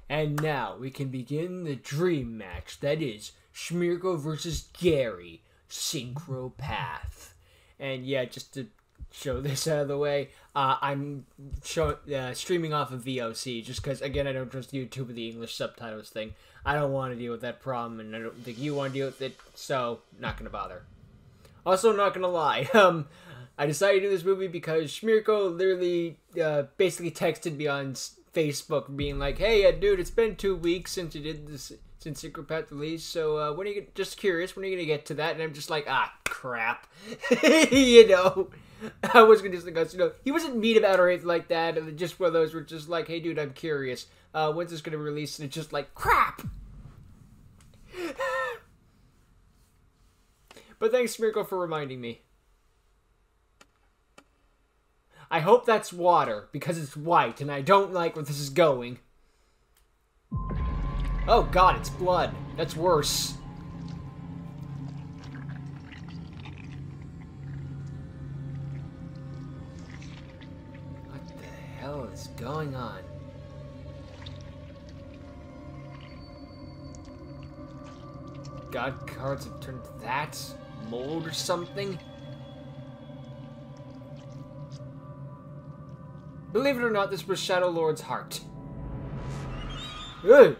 And now we can begin the dream match. That is Schmirko versus Gery, Synchro Path. And yeah, just to show this out of the way, I'm streaming off of VOC just because, again, I don't trust YouTube with the English subtitles thing. I don't want to deal with that problem, and I don't think you want to deal with it, so not gonna bother. Also, not gonna lie, I decided to do this movie because Schmirko literally basically texted me on Facebook being like, hey, dude, it's been 2 weeks since you did this, since Synchro Path release, so when are you just curious, when are you gonna get to that? And I'm just like, crap. You know, I was gonna just, he wasn't mean about it or anything like that, and just one of those were just like, hey, dude, I'm curious, when's this gonna release? And it's just like, crap. But thanks, Schmirko, for reminding me. I hope that's water, because it's white, and I don't like where this is going. Oh god, it's blood. That's worse. What the hell is going on? God cards have turned that? Mold or something? Believe it or not, this was Shadow Lord's heart. Ugh.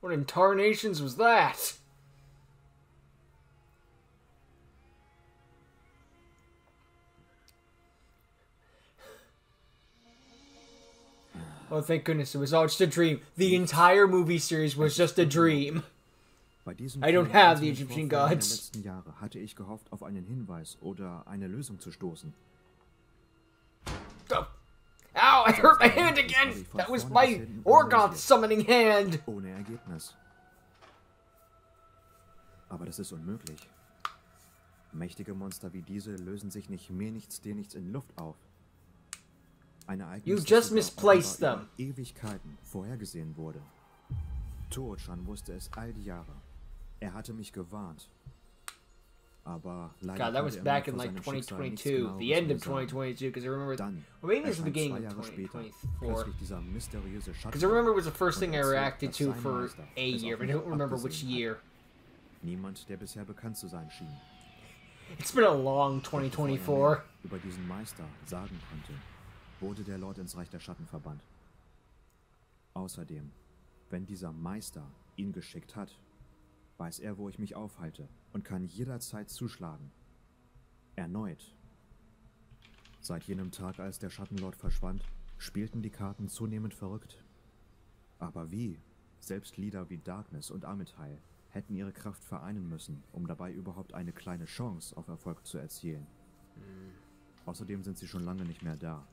What in tarnations was that? Oh, thank goodness, it was all just a dream. The entire movie series was just a dream. I don't have the Egyptian gods. Letzten Jahre hatte ich gehofft, auf einen Hinweis oder eine Lösung zu stoßen. Oh. Ow, I hurt my hand again! That was my Orgoth summoning hand! Ohne Ergebnis. Aber das ist unmöglich. Mächtige Monster wie diese lösen sich nicht mir nichts, dir nichts in Luft auf. Ein Ereignis, You just misplaced das them. über Ewigkeiten vorhergesehen wurde. Toad-chan wusste es all die Jahre. Er hatte mich gewarnt. Aber leider God, that was konnte back mir in vor like seinem Schicksal nichts 2022, the Genaueres end mehr of sagen. 2022, because I remember, Dann or maybe it was the erscheint beginning 2 of Jahre später 2024. plötzlich dieser mysteriöse Schatten. Because I remember it was the first thing I und erzählt, reacted dass to sein for Meister a es year, auf but I ihn don't remember which abgesehen hat. year. Niemand, der bisher bekannt zu sein schien. It's been a long Bevor er 2024. über diesen Meister sagen konnte, wurde der Lord ins Reich der Schatten verbannt. Außerdem, wenn dieser Meister ihn geschickt hat, weiß er, wo ich mich aufhalte und kann jederzeit zuschlagen. Erneut. Seit jenem Tag, als der Schattenlord verschwand, spielten die Karten zunehmend verrückt. Aber wie? Selbst Lieder wie Darkness und Amethyl hätten ihre Kraft vereinen müssen, um dabei überhaupt eine kleine Chance auf Erfolg zu erzielen. Außerdem sind sie schon lange nicht mehr da.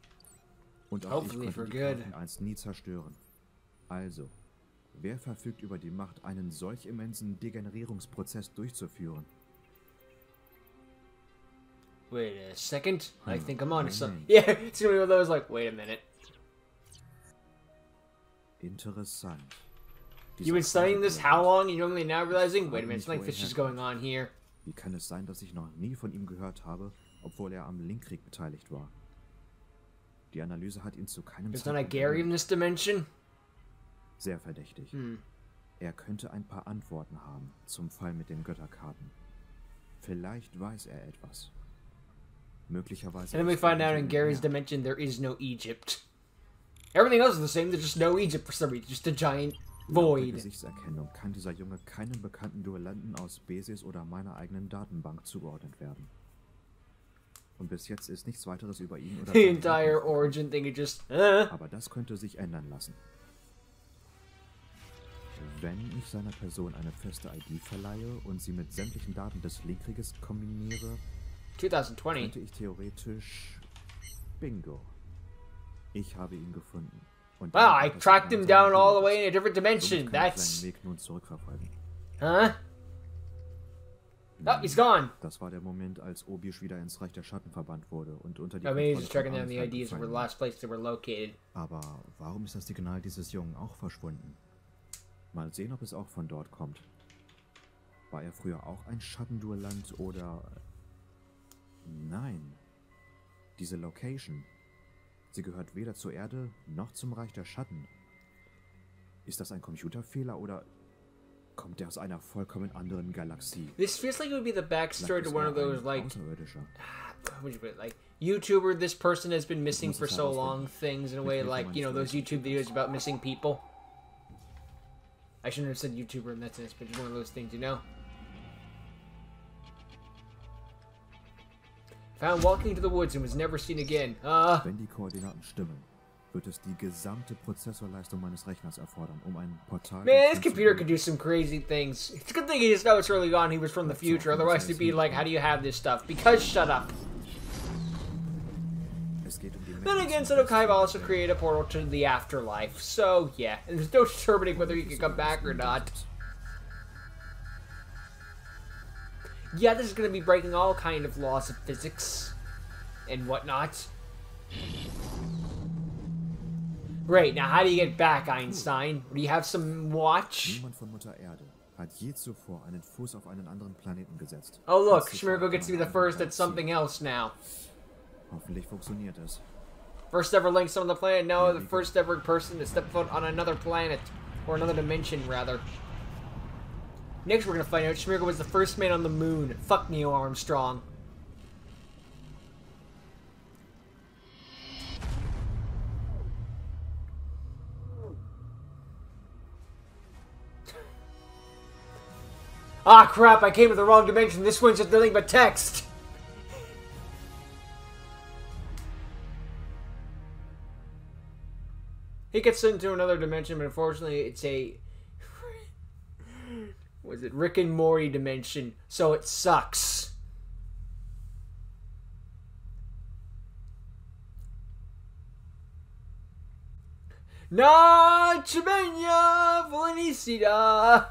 Und auch ich Hopefully for konnte die good. Karten einst nie zerstören. Also, wer verfügt über die Macht, einen solch immensen Degenerierungsprozess durchzuführen? Wait a second. I think I'm what on do to you something. mean? Yeah, it's gonna be one of those like, wait a minute. Interessant. You've been studying this how long and you're only now realizing? Wait a minute, something fishy is going on here. Wie kann es sein, dass ich noch nie von ihm gehört habe, obwohl er am Linkkrieg beteiligt war? Die Analyse hat ihn zu keinem There's not a Zeitpunkt Gery in erwähnt. this dimension? Sehr verdächtig. Er könnte ein paar Antworten haben zum Fall mit den Götterkarten. Vielleicht weiß er etwas. Möglicherweise. And then we ist er find out in nicht Gary's mehr. dimension there is no Egypt. Everything else is the same, there's just no Egypt for some reason, just a giant Laut der void. Gesichtserkennung kann dieser Junge keinem bekannten Duellanten aus Besis oder meiner eigenen Datenbank zugeordnet werden. Und bis jetzt ist nichts weiteres über ihn oder The seine entire Herkunft origin thing is just, Aber das könnte sich ändern lassen. Wenn ich seiner Person eine feste ID verleihe und sie mit sämtlichen Daten des Linkkrieges kombiniere, 2020. könnte ich theoretisch... Bingo. Ich habe ihn gefunden. Und Wow, I das tracked him Signal down seiner all the Blut way in a different ist. dimension. Somit kann ich That's... seinen Weg nun zurückverfolgen. Huh? Oh, he's gone. Das war der Moment, als Obisch wieder ins Reich der Schatten verbannt wurde und unter die I mean, he's Kontrolle just von tracking down the Amethyl IDs of where gefallen the war. last place they were located. Aber warum ist das Signal dieses Jungen auch verschwunden? Mal sehen, ob es auch von dort kommt. War er früher auch ein Schattenduellant oder... Nein. Diese Location. Sie gehört weder zur Erde noch zum Reich der Schatten. Ist das ein Computerfehler oder kommt er aus einer vollkommen anderen Galaxie? This feels like it would be the backstory to one of those, like, Außerirdischer. what would you put it, like, YouTuber, this person has been missing for so long things, in a way, like, you know, those YouTube videos about missing people. I shouldn't have said YouTuber in that sense, but just one of those things, you know? Found walking into the woods and was never seen again. Wenn die Koordinaten stimmen, wird es die gesamte Prozessorleistung meines Rechners erfordern, um ein Portal... Man, this computer could do some crazy things. It's a good thing he just noticed early on he was from the future, otherwise he'd be like, how do you have this stuff? Because shut up. Then again, Sedokai also created a portal to the afterlife, so yeah, and there's no determining whether he can come back or not. Yeah, this is going to be breaking all kind of laws of physics and whatnot. Great, now how do you get back, Einstein? Do you have some watch? Niemand von Mutter Erde hat je zuvor einen Fuß auf einen anderen Planeten gesetzt. Oh look, Schmirko gets to be the first at something else now. Hoffentlich funktioniert es. First ever Lynx on the planet? No, the first ever person to step foot on another planet. Or another dimension, rather. Next we're gonna find out Schmirko was the first man on the moon. Fuck Neil Armstrong. Ah crap, I came to the wrong dimension. This one's just nothing but text. He gets into another dimension, but unfortunately it's a... was it Rick and Morty dimension, so it sucks. Noche Buena Felicita.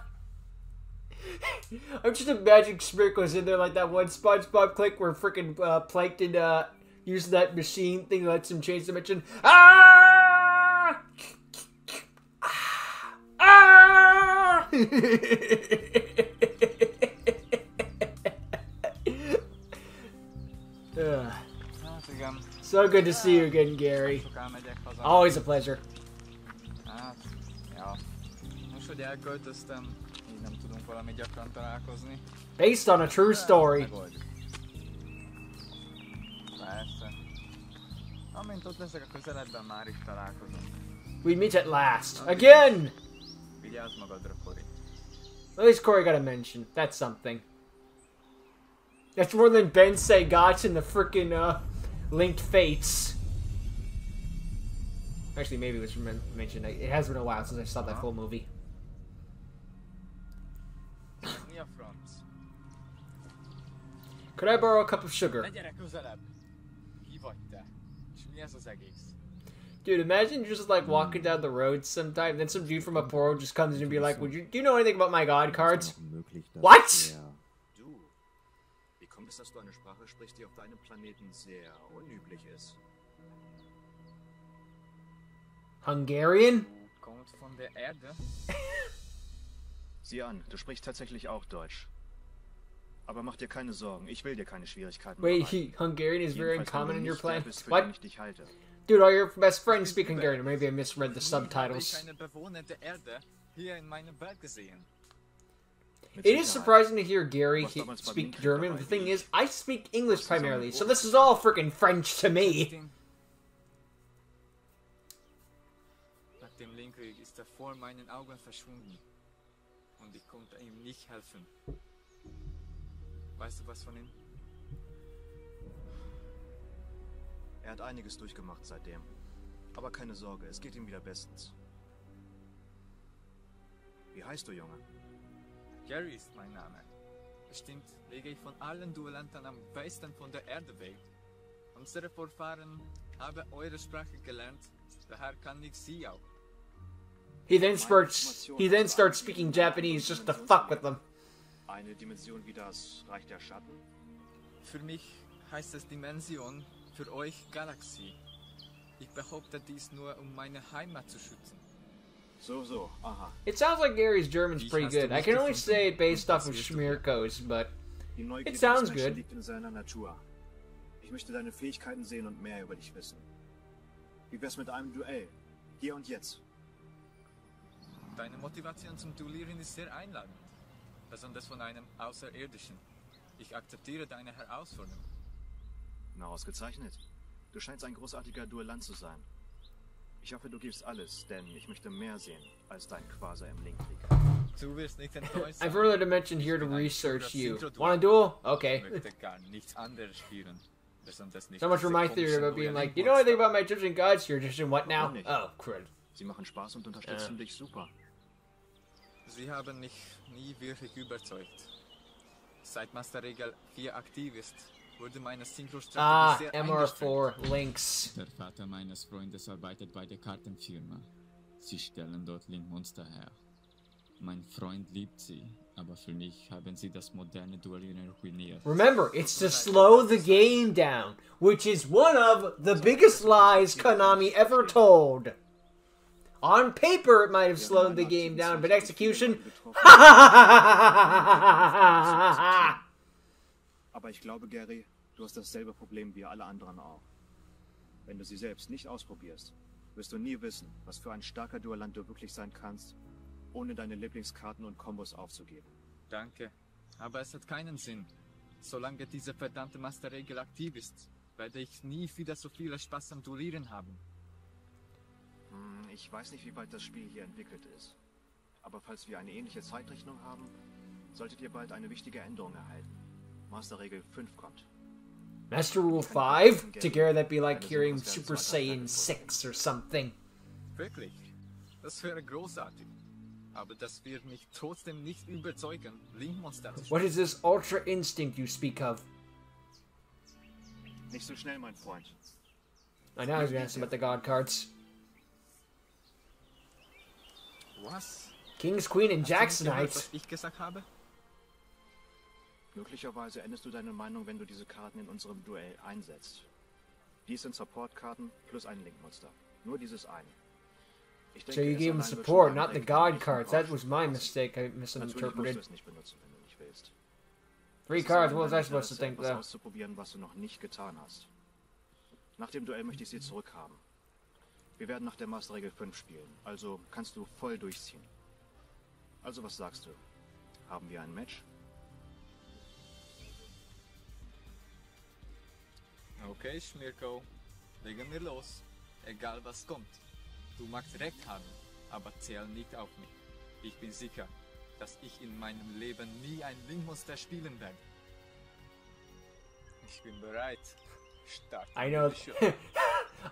I'm just imagining Smirko's in there like that one SpongeBob clip where freaking Plankton uses that machine thing that lets him change dimension. Ah! Ah! So good to see you again, Gery. Always a pleasure. Based on a true story. We meet at last. Again! At least Corey got a mention. That's something. That's more than Bensei got in the frickin' Linked Fates. Actually, maybe it was mentioned. It has been a while since I saw that full movie. Could I borrow a cup of sugar? Dude, imagine you're just like walking down the road sometime, and then some dude from a portal just comes in and be like, do you know anything about my god cards? What? Wie kommt es, dass du eine Sprache sprichst, die auf deinem Planeten sehr unüblich ist? Hungarian? Kommt von der Erde. Sieh an, du sprichst tatsächlich auch Deutsch. Aber mach dir keine Sorgen, ich will dir keine Schwierigkeiten Wait, Hungarian is very uncommon in your plan? What? Dude, all your best friends speak Hungarian, or maybe I misread the subtitles. It is surprising to hear Gery speak German, but the thing is, I speak English primarily, so this is all freaking French to me. Nach dem Linkkrieg ist er vor meinen Augen verschwunden. Und ich konnte ihm nicht helfen. Weißt du was von ihm? Er hat einiges durchgemacht seitdem. Aber keine Sorge, es geht ihm wieder bestens. Wie heißt du, Junge? Gery ist mein Name. Bestimmt lege ich von allen Duellanten am besten von der Erde weg. Unsere Vorfahren haben eure Sprache gelernt, daher kann ich sie auch. He then starts speaking Japanese just to fuck with them. Eine Dimension wie das Reich der Schatten? Für mich heißt es Dimension, für euch Galaxie. Ich behaupte dies nur, um meine Heimat zu schützen. So, aha. It sounds like Gary's German's pretty good. I can only say it based off of Schmirko's, but it sounds good. Liegt in seiner Natur. Ich möchte deine Fähigkeiten sehen und mehr über dich wissen. Wie wär's mit einem Duell? Hier und jetzt. Deine Motivation zum Duellieren ist sehr einladend. Besonders von einem Außerirdischen. Ich akzeptiere deine Herausforderung. Na, ausgezeichnet. Du scheinst ein großartiger Duellant zu sein. Ich hoffe, du gibst alles, denn ich möchte mehr sehen als dein Quasar im Linkkrieg. Du wirst nicht enttäuscht I've sein. really mentioned here to research you. Want a duel? Okay. Ich möchte gar nichts anderes spielen. Besonders nicht So much for diese my theory komischen about being like, you Duellenmonster. know anything about my Egyptian gods? You're Egyptian what now? Warum nicht? Oh, crud. Sie machen Spaß und unterstützen dich super. Sie haben mich nie wirklich überzeugt. Seit Masterregel 4 aktiv ist, wurde meine Synchro-Strategie sehr eingeschränkt. MR4 Links. Der Vater meines Freundes arbeitet bei der Kartenfirma. Sie stellen dort Link-Monster her. Mein Freund liebt sie, aber für mich haben sie das moderne Duellieren ruiniert. Remember, it's to slow the game down, which is one of the biggest lies Konami ever told. On paper, it might have slowed the game down, but execution... Aber ich glaube, Gery, du hast dasselbe Problem wie alle anderen auch. Wenn du sie selbst nicht ausprobierst, wirst du nie wissen, was für ein starker Duellant du wirklich sein kannst, ohne deine Lieblingskarten und Kombos aufzugeben. Danke, aber es hat keinen Sinn. Solange diese verdammte Masterregel aktiv ist, werde ich nie wieder so viel Spaß am Duellieren haben. Ich weiß nicht, wie weit das Spiel hier entwickelt ist. Aber falls wir eine ähnliche Zeitrechnung haben, solltet ihr bald eine wichtige Änderung erhalten. Masterregel 5 kommt. Master Rule 5? Together that'd be like hearing Super Saiyan 6 or something. Wirklich? Das wäre großartig. Aber das wird mich trotzdem nicht überzeugen, Link-Monster zu What is this Ultra Instinct you speak of? Nicht so schnell, mein Freund. I know I was gonna ask about the god cards. Was? King's Queen and Hast du nicht gehört, Jacksonites. was ich gesagt habe? Möglicherweise änderst du deine Meinung, wenn du diese Karten in unserem Duell einsetzt. Dies sind Support-Karten plus ein Link-Monster. Nur dieses eine. Ich So denke, you es gave him allein wird support, schon not the einen god echten cards. That Rausch was my lassen. mistake. I Natürlich musst du misinterpreted. es nicht benutzen, wenn du nicht willst. 3 Es ist cards, in what was I deinem supposed to Interesse, think etwas though? auszuprobieren, was du noch nicht getan hast. Nach dem Duell möchte ich sie zurückhaben. Wir werden nach der Masterregel 5 spielen, also kannst du voll durchziehen. Also was sagst du? Haben wir ein Match? Okay, Schmirko. Legen wir los. Egal was kommt. Du magst recht haben, aber zähl nicht auf mich. Ich bin sicher, dass ich in meinem Leben nie ein Link-Monster spielen werde. Ich bin bereit. Starten I know. wir die Show.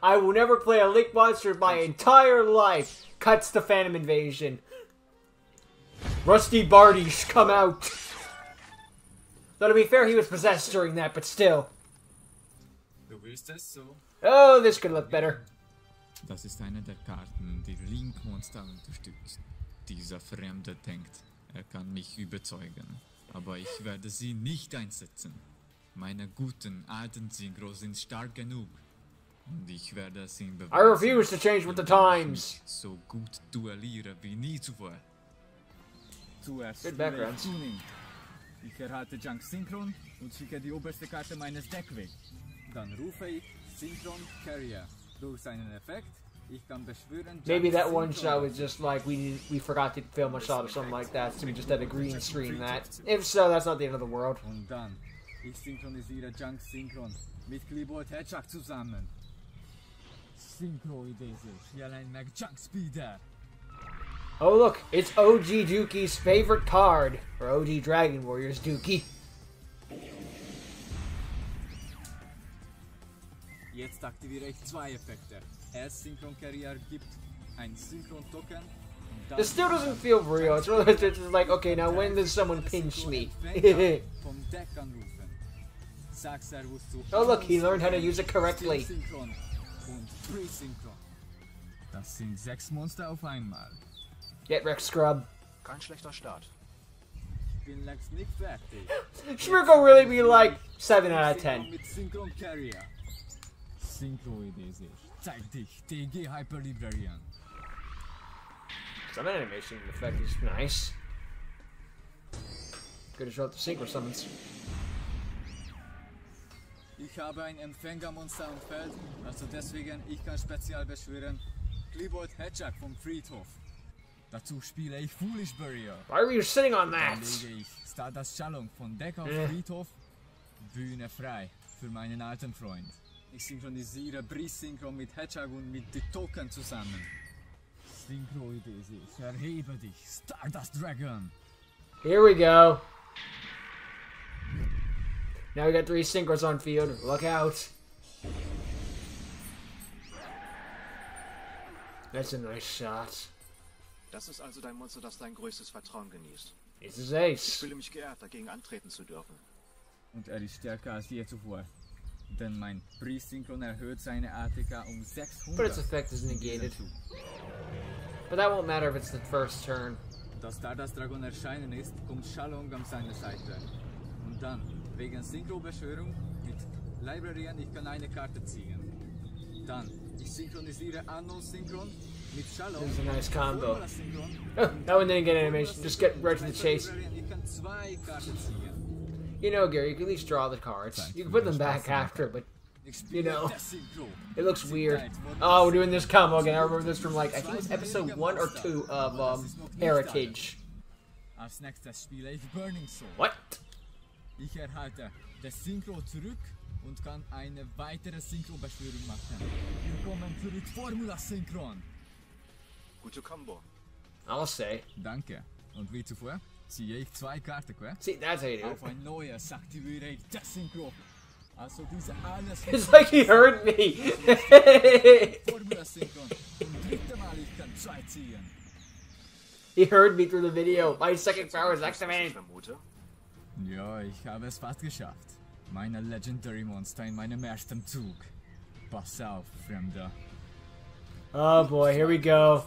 I will never play a Link Monster my entire life. Cuts the Phantom Invasion. Rusty Barty's come out. Though to be fair, he was possessed during that, but still. Du willst es so? Oh, this could look better. Das ist eine der Karten, die Link-Monster unterstützt. Dieser Fremde denkt, er kann mich überzeugen. Aber ich werde sie nicht einsetzen. Meine guten alten Synchro sind stark genug. Und ich werde es ihm beweisen. I refuse to change with the times. Ich so gut duelliere wie nie zuvor. Zuerst Good spiele background. ich Tuning. Ich erhalte Junk Synchron und schicke die oberste Karte meines Decks weg. Dann rufe ich Synchron Carrier. Durch seinen Effekt, ich kann beschwören... Maybe Junk that one Synchron. shot was just like we forgot to film a shot or something like that, so we just had a green screen that. If so, that's not the end of the world. Und dann, ich synchronisiere Junk Synchron mit Clipboard Hedgehog zusammen. Synchro-Idee sich, allein mag Junk Speeder. Oh look, it's OG Dookie's favorite card, or OG Dragon Warriors Dookie. Jetzt aktiviere ich 2 Effekte. Erst Synchron Carrier gibt ein Synchron Token. und dann This still doesn't feel real. It's really just like, okay, now when does someone pinch me? vom Deck anrufen. Sag Servus zu Oh look, he learned how to use it correctly. Synchron und Pre-Synchron. Das sind 6 Monster auf einmal. Get wrecked, scrub. Kein schlechter Start. Ich bin längst nicht fertig. Schmirko really be like 7 out of 10. Mit Synchron Carrier. Synchro-Idee sich. Zeig dich, TG Hyper Librarian. Some animation effect is nice. Good to show up the synchro summons. Ich habe ein Empfängermonster am Feld, also deswegen ich kann spezial beschwören Klebold Hedgehog vom Friedhof. Dazu spiele ich Foolish Barrier. Why were you sitting on Dann that? lege ich Stardust Schallung von Deck auf Friedhof, Bühne frei für meinen alten Freund. Ich synchronisiere Breeze-Synchro mit Hedgehog und mit den Token zusammen. Synchro-Idee, ich erhebe dich, Stardust Dragon. Here we go. Now we got 3 synchros on field. Look out. That's a nice shot. Das ist also dein Monster, das dein größtes Vertrauen genießt. This is Ich Ace. fühle mich geehrt, dagegen antreten zu dürfen. Und er ist stärker als je zuvor. Denn mein Breeze-Synchron erhöht seine ATK um 600. But its effect is negated. But that won't matter if it's the first turn. Da Stardust Dragon erschienen ist, kommt Schallung an seine Seite. Und dann, wegen Synchro-Beschwörung mit Librarien, ich kann eine Karte ziehen. Dann, ich synchronisiere Unknown-Synchron mit Schallung. This is a nice combo. Formula-Synchron. Oh, that one didn't get animation. Just get right to the chase. Ich kann 2 Karten ziehen. You know, Gary, you can at least draw the cards. You can put them back after, but you know, it looks weird. Oh, we're doing this combo again. I remember this from like, I think it was episode 1 or 2 of Heritage. Als nächstes spiele ich Burning Soul. What? Ich erhalte das Synchro zurück und kann eine weitere Synchro-Beschwörung machen. Willkommen zurück, Formula-Synchron. Gute Combo. I'll say. Danke. Und wie zuvor ziehe ich 2 Karten, gell? See, that's how you do it. Auf ein neues aktiviere ich das Synchro. Also diese alles... It's like he heard me. Formula-Synchron. Und dritte Mal, ich kann 2 ziehen. He heard me through the video. My second power is Was ich activated. vermute? Ja, ich habe es fast geschafft. Meine Legendary Monster in meinem ersten Zug. Pass auf, Fremder. Oh boy, here we go.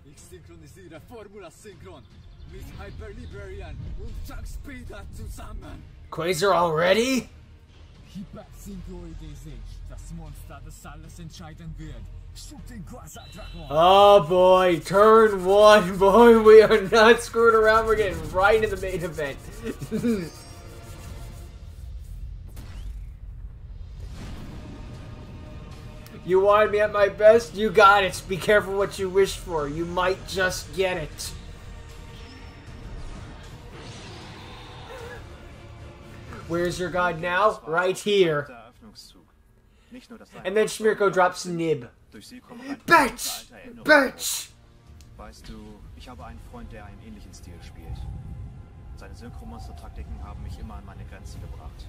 Ich synchronisiere Formula-Synchron mit Hyper-Librarian und Chuck Speeder zusammen. Quasar already? Hyper-Synchro-Idee sich. Das Monster, das alles entscheiden wird. Shooting Quasar-Dragon. Oh boy, turn 1. Boy, we are not screwing around. We're getting right in the main event. You wanted me at my best? You got it. Be careful what you wish for. You might just get it. Where's your god now? Right here. Der Eröffnungszug. Nicht nur, dass dein And then Schmirko drops Nib. durch sie kommen rein Bitch! alte Erinnerungen. Bitch! Weißt du, ich habe einen Freund, der einen ähnlichen Stil spielt. Seine Synchromonster-Taktiken haben mich immer an meine Grenzen gebracht.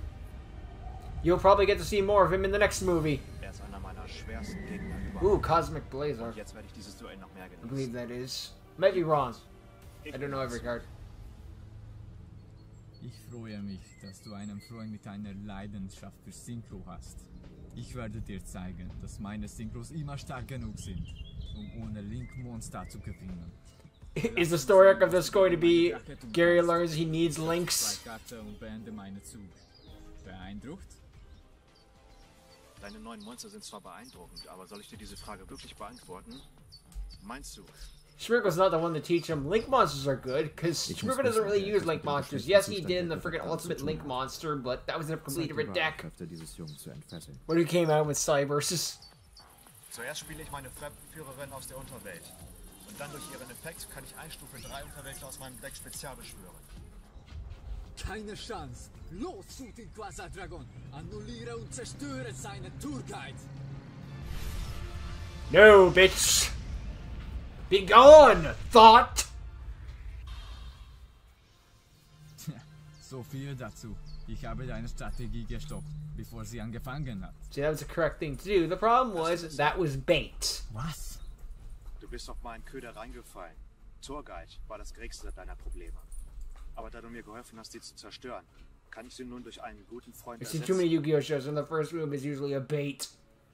You'll probably get to see more of him in the next movie. Er ist einer meiner schwersten Gegner überhaupt. Ooh, Cosmic Blazer. Und jetzt werde ich dieses Duell noch mehr I believe genießen. that is. Might be wrong. I don't know every card. Ich freue mich, dass du einen Freund mit einer Leidenschaft für Synchro hast. Ich werde dir zeigen, dass meine Synchros immer stark genug sind, um ohne Link Monster zu gewinnen. Is the story arc of this going to be Gery learns he needs links? 2 Karten und beende meinen Zug. Beeindruckt? Deine neuen Monster sind zwar beeindruckend, aber soll ich dir diese Frage wirklich beantworten? Meinst du, Schmirko's not the one to teach him. Link monsters are good, because Schmirko doesn't really use Link monsters. Yes, he did in the freaking Ultimate Link Monster, but that was in a completely different deck. Kräfte dieses Jungen zu entfesseln? When he came out with Cyberses. Zuerst spiele ich meine Fremdenführerin aus der Unterwelt. Und dann durch ihren Effekt kann ich Einstufe 3 Unterweltler aus meinem Deck spezial beschwören. Keine Chance! Los, Shooting Quasar Dragon! Annulliere und zerstöre seine Tourguide! No, bitch! Be gone, thought! So viel dazu. Ich habe deine Strategie gestoppt, bevor sie angefangen hat. See, that was the correct thing to do. The problem was, that was bait. Was? Du bist auf meinen Köder reingefallen. Tourguide war das geringste deiner Probleme. Aber da du mir geholfen hast, sie zu zerstören, kann ich sie nun durch einen guten Freund I've seen too many ersetzen. Yu-Gi-Oh shows, and the first move is usually a bait.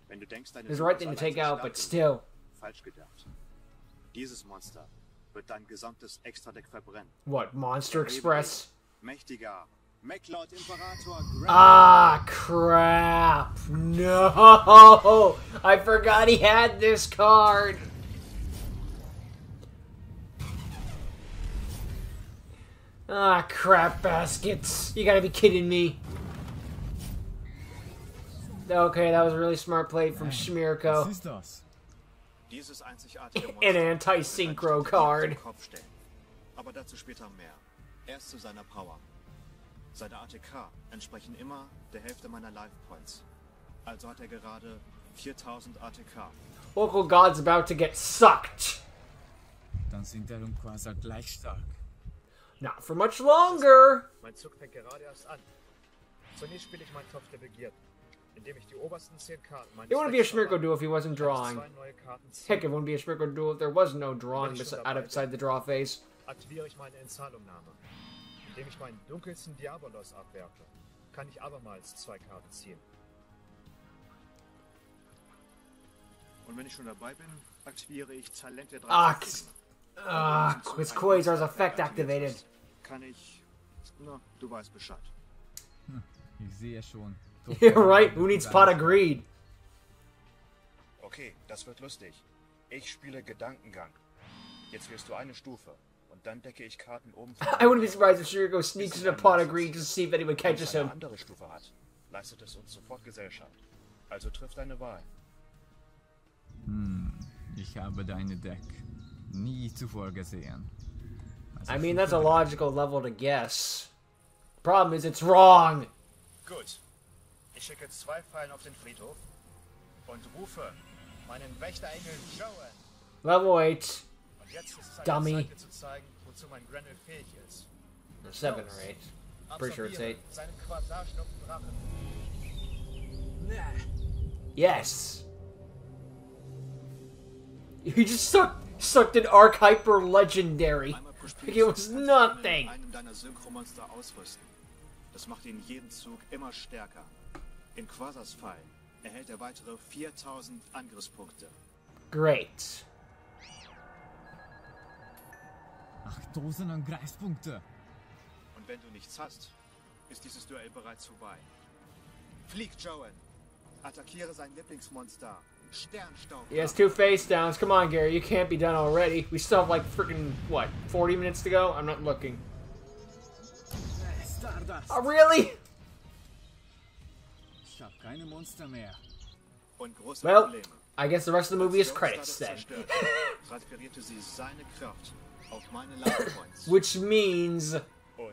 Wenn du denkst, deine It's the right Synchros thing to allein take out, sind but stark still. genug, falsch gedacht. Dieses Monster wird dein gesamtes Extra-Deck verbrennen. What, Monster Express? Mächtiger MacLord Imperator Grand. Ah, crap. No! I forgot he had this card. Ah, crap baskets. You gotta be kidding me. Okay, that was a really smart play from Was Schmirko. ist das? Dieses einzigartige An Monster anti-synchro kann card. den Kopf stellen. Aber dazu später mehr. Erst zu seiner Power. Seine ATK entsprechen immer der Hälfte meiner Life Points. Also hat er gerade 4000 ATK. Local God's about to get sucked. Dann sind er und Quasar gleich stark. Not for much longer. Mein Zug fängt gerade erst an. Zunächst spiele ich meinen Topf der Begierde, indem ich die obersten 10 Karten meines It wouldn't be a Decks Schmirko verwandle. duel if he wasn't drawing. Zwei neue Karten ziehen. Heck, it wouldn't be a Schmirko duel if there was no drawing outside the draw phase. Aktiviere ich meine Entzahlungnahme. Indem ich meinen dunkelsten Diabolos abwerfe, kann ich abermals 2 Karten ziehen. Und wenn ich schon dabei bin, aktiviere ich Talent der 3. His Quasar's effect activated. Kann ich... Na, du weißt Bescheid. Ich sehe schon. You're right, who needs pot of greed? Okay, das wird lustig. Ich spiele Gedankengang. Jetzt wirst du eine Stufe. Und dann decke ich Karten oben. I wouldn't be surprised if Shiriko sneaks in a pot of greed just to see if anyone catches Wenn es eine him. andere Stufe hat, leistet es uns sofort Gesellschaft. Also triff deine Wahl. Ich habe deine Deck nie zuvor gesehen. I mean, that's a logical level to guess. Problem is, it's wrong. Gut. Ich schicke 2 Fallen auf den Friedhof und rufe meinen Wächterengel Joan. Level 8. Und jetzt ist es an Dummy. der Zeit, dir zu zeigen, wozu mein Granel fähig ist. 7 or 8. Pretty sure it's 8. Absorbiere seinen Quasarschnupfendrachen. Yes. You just sucked an Arc Hyper Legendary. Einmal pro Spiel Like it was kannst du ihn nothing. mit einem deiner Synchromonster ausrüsten. Das macht ihn jeden Zug immer stärker. In Quasars Fall erhält er weitere 4000 Angriffspunkte. Great. 8000 Angriffspunkte. Und wenn du nichts hast, ist dieses Duell bereits vorbei. Flieg, Joan! Attackiere sein Lieblingsmonster. Sternstaub. He has 2 face downs. Come on, Gary. You can't be done already. We still have like freaking, what, 40 minutes to go? I'm not looking. Stardust. Oh, really? Ich habe keine Monster mehr. Und große Well, Probleme. I guess the rest of the movie is Als credits Joan then. Stardust zerstörte, transferierte sie seine Kraft auf meine Life Points. Which means Und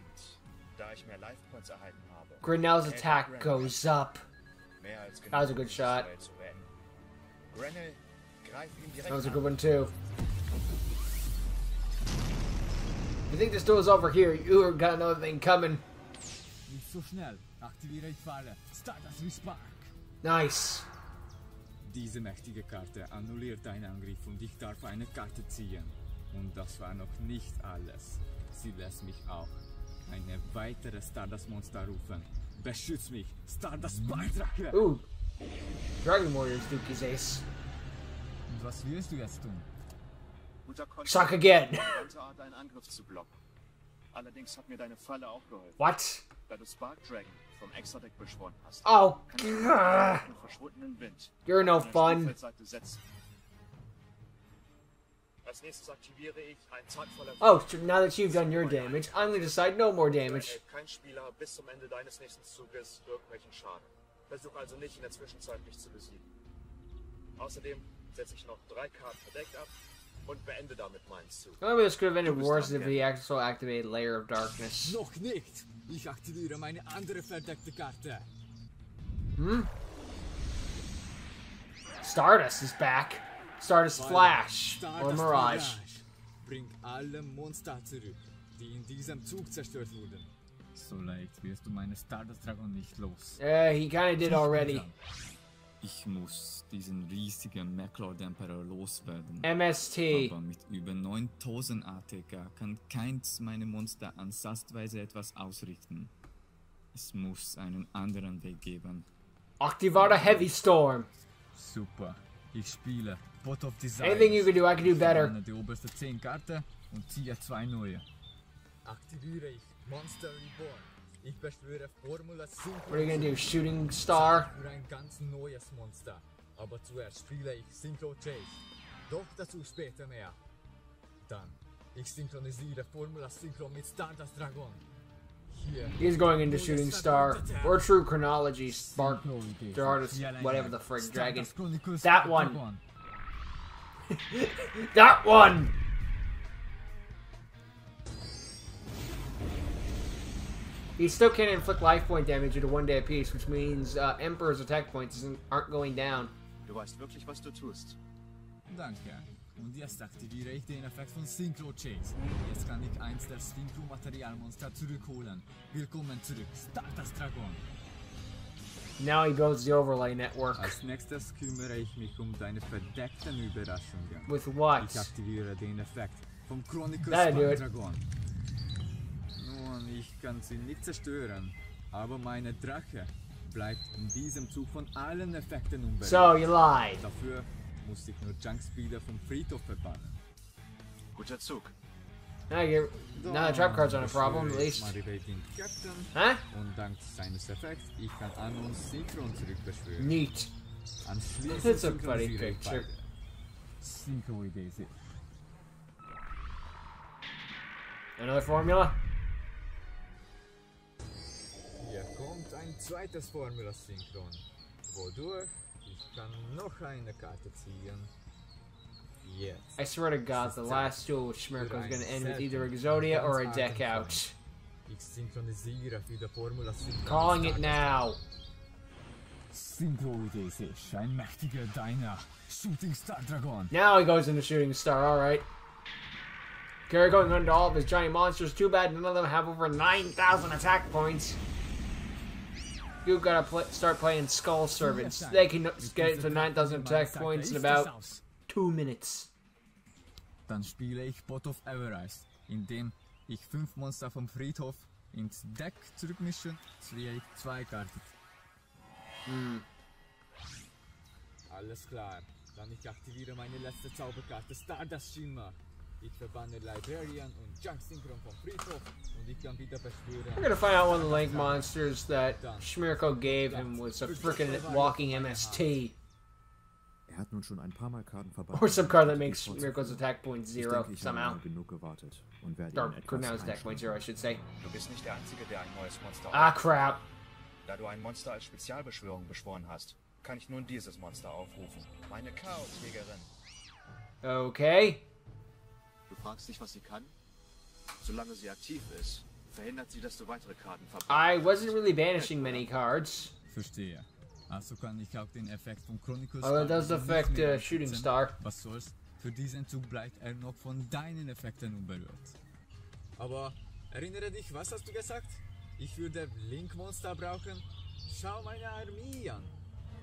da ich mehr Life Points erhalten habe, Grinnell's attack goes up. mehr als genug, That was a good um shot. dieses Duell zu beenden. Grenell, greif ihn direkt That was a an. good one, too. You think this duel's over here? You got another thing coming. Nicht so schnell. Aktiviere ich Falle. Stardust Respark. Nice. Diese mächtige Karte annulliert deinen Angriff und ich darf eine Karte ziehen. Und das war noch nicht alles. Sie lässt mich auch eine weitere Stardust-Monster rufen. Beschütz mich, Stardust-Beitrag! Ooh. Dragon Warriors Dookies Ace. Und was wirst du jetzt tun? Guter Konter, Suck again. ganze Art, einen Angriff zu blocken. Allerdings hat mir deine Falle auch geholfen, What? da du Spark Dragon vom Extra-Deck beschworen hast. Oh. Kann ich grrr. mit verschwundenen Wind You're no auf deine fun. Spielfeldseite setzen. Als nächstes aktiviere ich einen Tag voller Oh, so now that you've done your damage, I'm gonna decide no more damage. erhält kein Spieler bis zum Ende deines nächsten Zuges irgendwelchen Schaden. Versuch also nicht in der Zwischenzeit mich zu besiegen. Außerdem setze ich noch 3 Karten verdeckt ab und beende damit meinen Zug. Maybe this could have ended worse if he also activated Layer of Darkness. Noch nicht! Ich aktiviere meine andere verdeckte Karte. Stardust is back. Stardust Flash. Or Stardust Mirage. Bringt alle Monster zurück, die in diesem Zug zerstört wurden. So leicht wirst du meine Stardust Dragon nicht los. He kinda did already. Ich muss diesen riesigen Maclord Emperor loswerden. MST. Aber mit über 9000 ATK kann keins meiner Monster ansatzweise etwas ausrichten. Es muss einen anderen Weg geben. Activata Heavy Storm. Super. Ich spiele Pot of Desire. Anything you can do, I can do better. Die oberste 10 Karte und ziehe 2 neue. Aktiviere ich Monster Reborn. Ich beschwöre Formula Synchro. What are you gonna do? Shooting Star? Für ein ganz neues Monster. Aber zuerst spiele ich Synchro Chase. Doch dazu später mehr. Dann, ich synchronisiere Formula Synchro mit Stardust Dragon. He's going into Shooting Star. Or True Chronology, Spark, the artist, whatever the frick, dragon. That one! That one! He still can't inflict life point damage due to 1 day apiece, which means Emperor's attack points aren't going down. Du weißt wirklich, was du tust. Danke. Und jetzt aktiviere ich den Effekt von Synchro Chase. Jetzt kann ich eins der Synchro-Materialmonster zurückholen. Willkommen zurück, Stardust Dragon. Now he builds the overlay network. Als nächstes kümmere ich mich deine verdeckten Überraschungen. With what? Ich aktiviere den Effekt vom Chronicle That'll do it. Dragon. Nun, ich kann sie nicht zerstören, aber meine Drache bleibt in diesem Zug von allen Effekten unberührt. So, you lied. Dafür muss ich nur Junkspeeder vom Friedhof verbannen. Guter Zug. Now the trap cards aren't a problem, at least. Huh? Und dank seines Effekts, ich kann Anon Synchron zurückbeschwören. Neat. Anschließend That's a funny synchronisiere ich picture. beide. Synchro-Idee ist. Another formula? Hier kommt ein zweites Formula-Synchron, wodurch ich kann noch eine Karte ziehen. Jetzt. I swear to God, the last duel with Shmirko is going to end with either Exodia or a deck out. Ich synchronisiere für die Formula-Synchron. Calling it now. Synchro-Idee ist ein mächtiger Deiner. Shooting Star Dragon. Now he goes into Shooting Star, alright. Gery going into all of his giant monsters. Too bad none of them have over 9,000 attack points. You gotta start playing Skull Servants. They can get to 9,000 attack points in about 2 minutes. Dann spiele ich Pot of Everise, indem ich 5 Monster vom Friedhof ins Deck zurückmische, ziehe ich 2 Karten. Alles klar. Dann ich aktiviere meine letzte Zauberkarte Stardust Schimmer. Ich verbanne Librarian und Junk Synchron vom Friedhof und ich kann wieder beschwören. We're gonna find out one of the Link monsters that Shmirko gave him was a freaking walking MST. Hat nun schon ein paar Mal Karten verbannt. Or some card that makes Shmirko's attack point Ich 0 denke, ich somehow. habe genug gewartet und werde Or ihn Cornell's etwas attack point 0, I should say. Du bist nicht der Einzige, der ein neues Monster Ah, aufruft. crap. Da du ein Monster als Spezialbeschwörung beschworen hast, kann ich nun dieses Monster aufrufen. Meine Chaosjägerin. Okay. Du fragst dich, was sie kann? Solange sie aktiv ist, verhindert sie, dass du weitere Karten verbannst. I wasn't really banishing many cards. Verstehe. Also kann ich auch den Effekt vom Chronicles. Although it does affect Shooting Star. Was soll's? Für diesen Zug bleibt er noch von deinen Effekten unberührt. Aber erinnere dich, was hast du gesagt? Ich würde Link-Monster brauchen? Schau meine Armee an.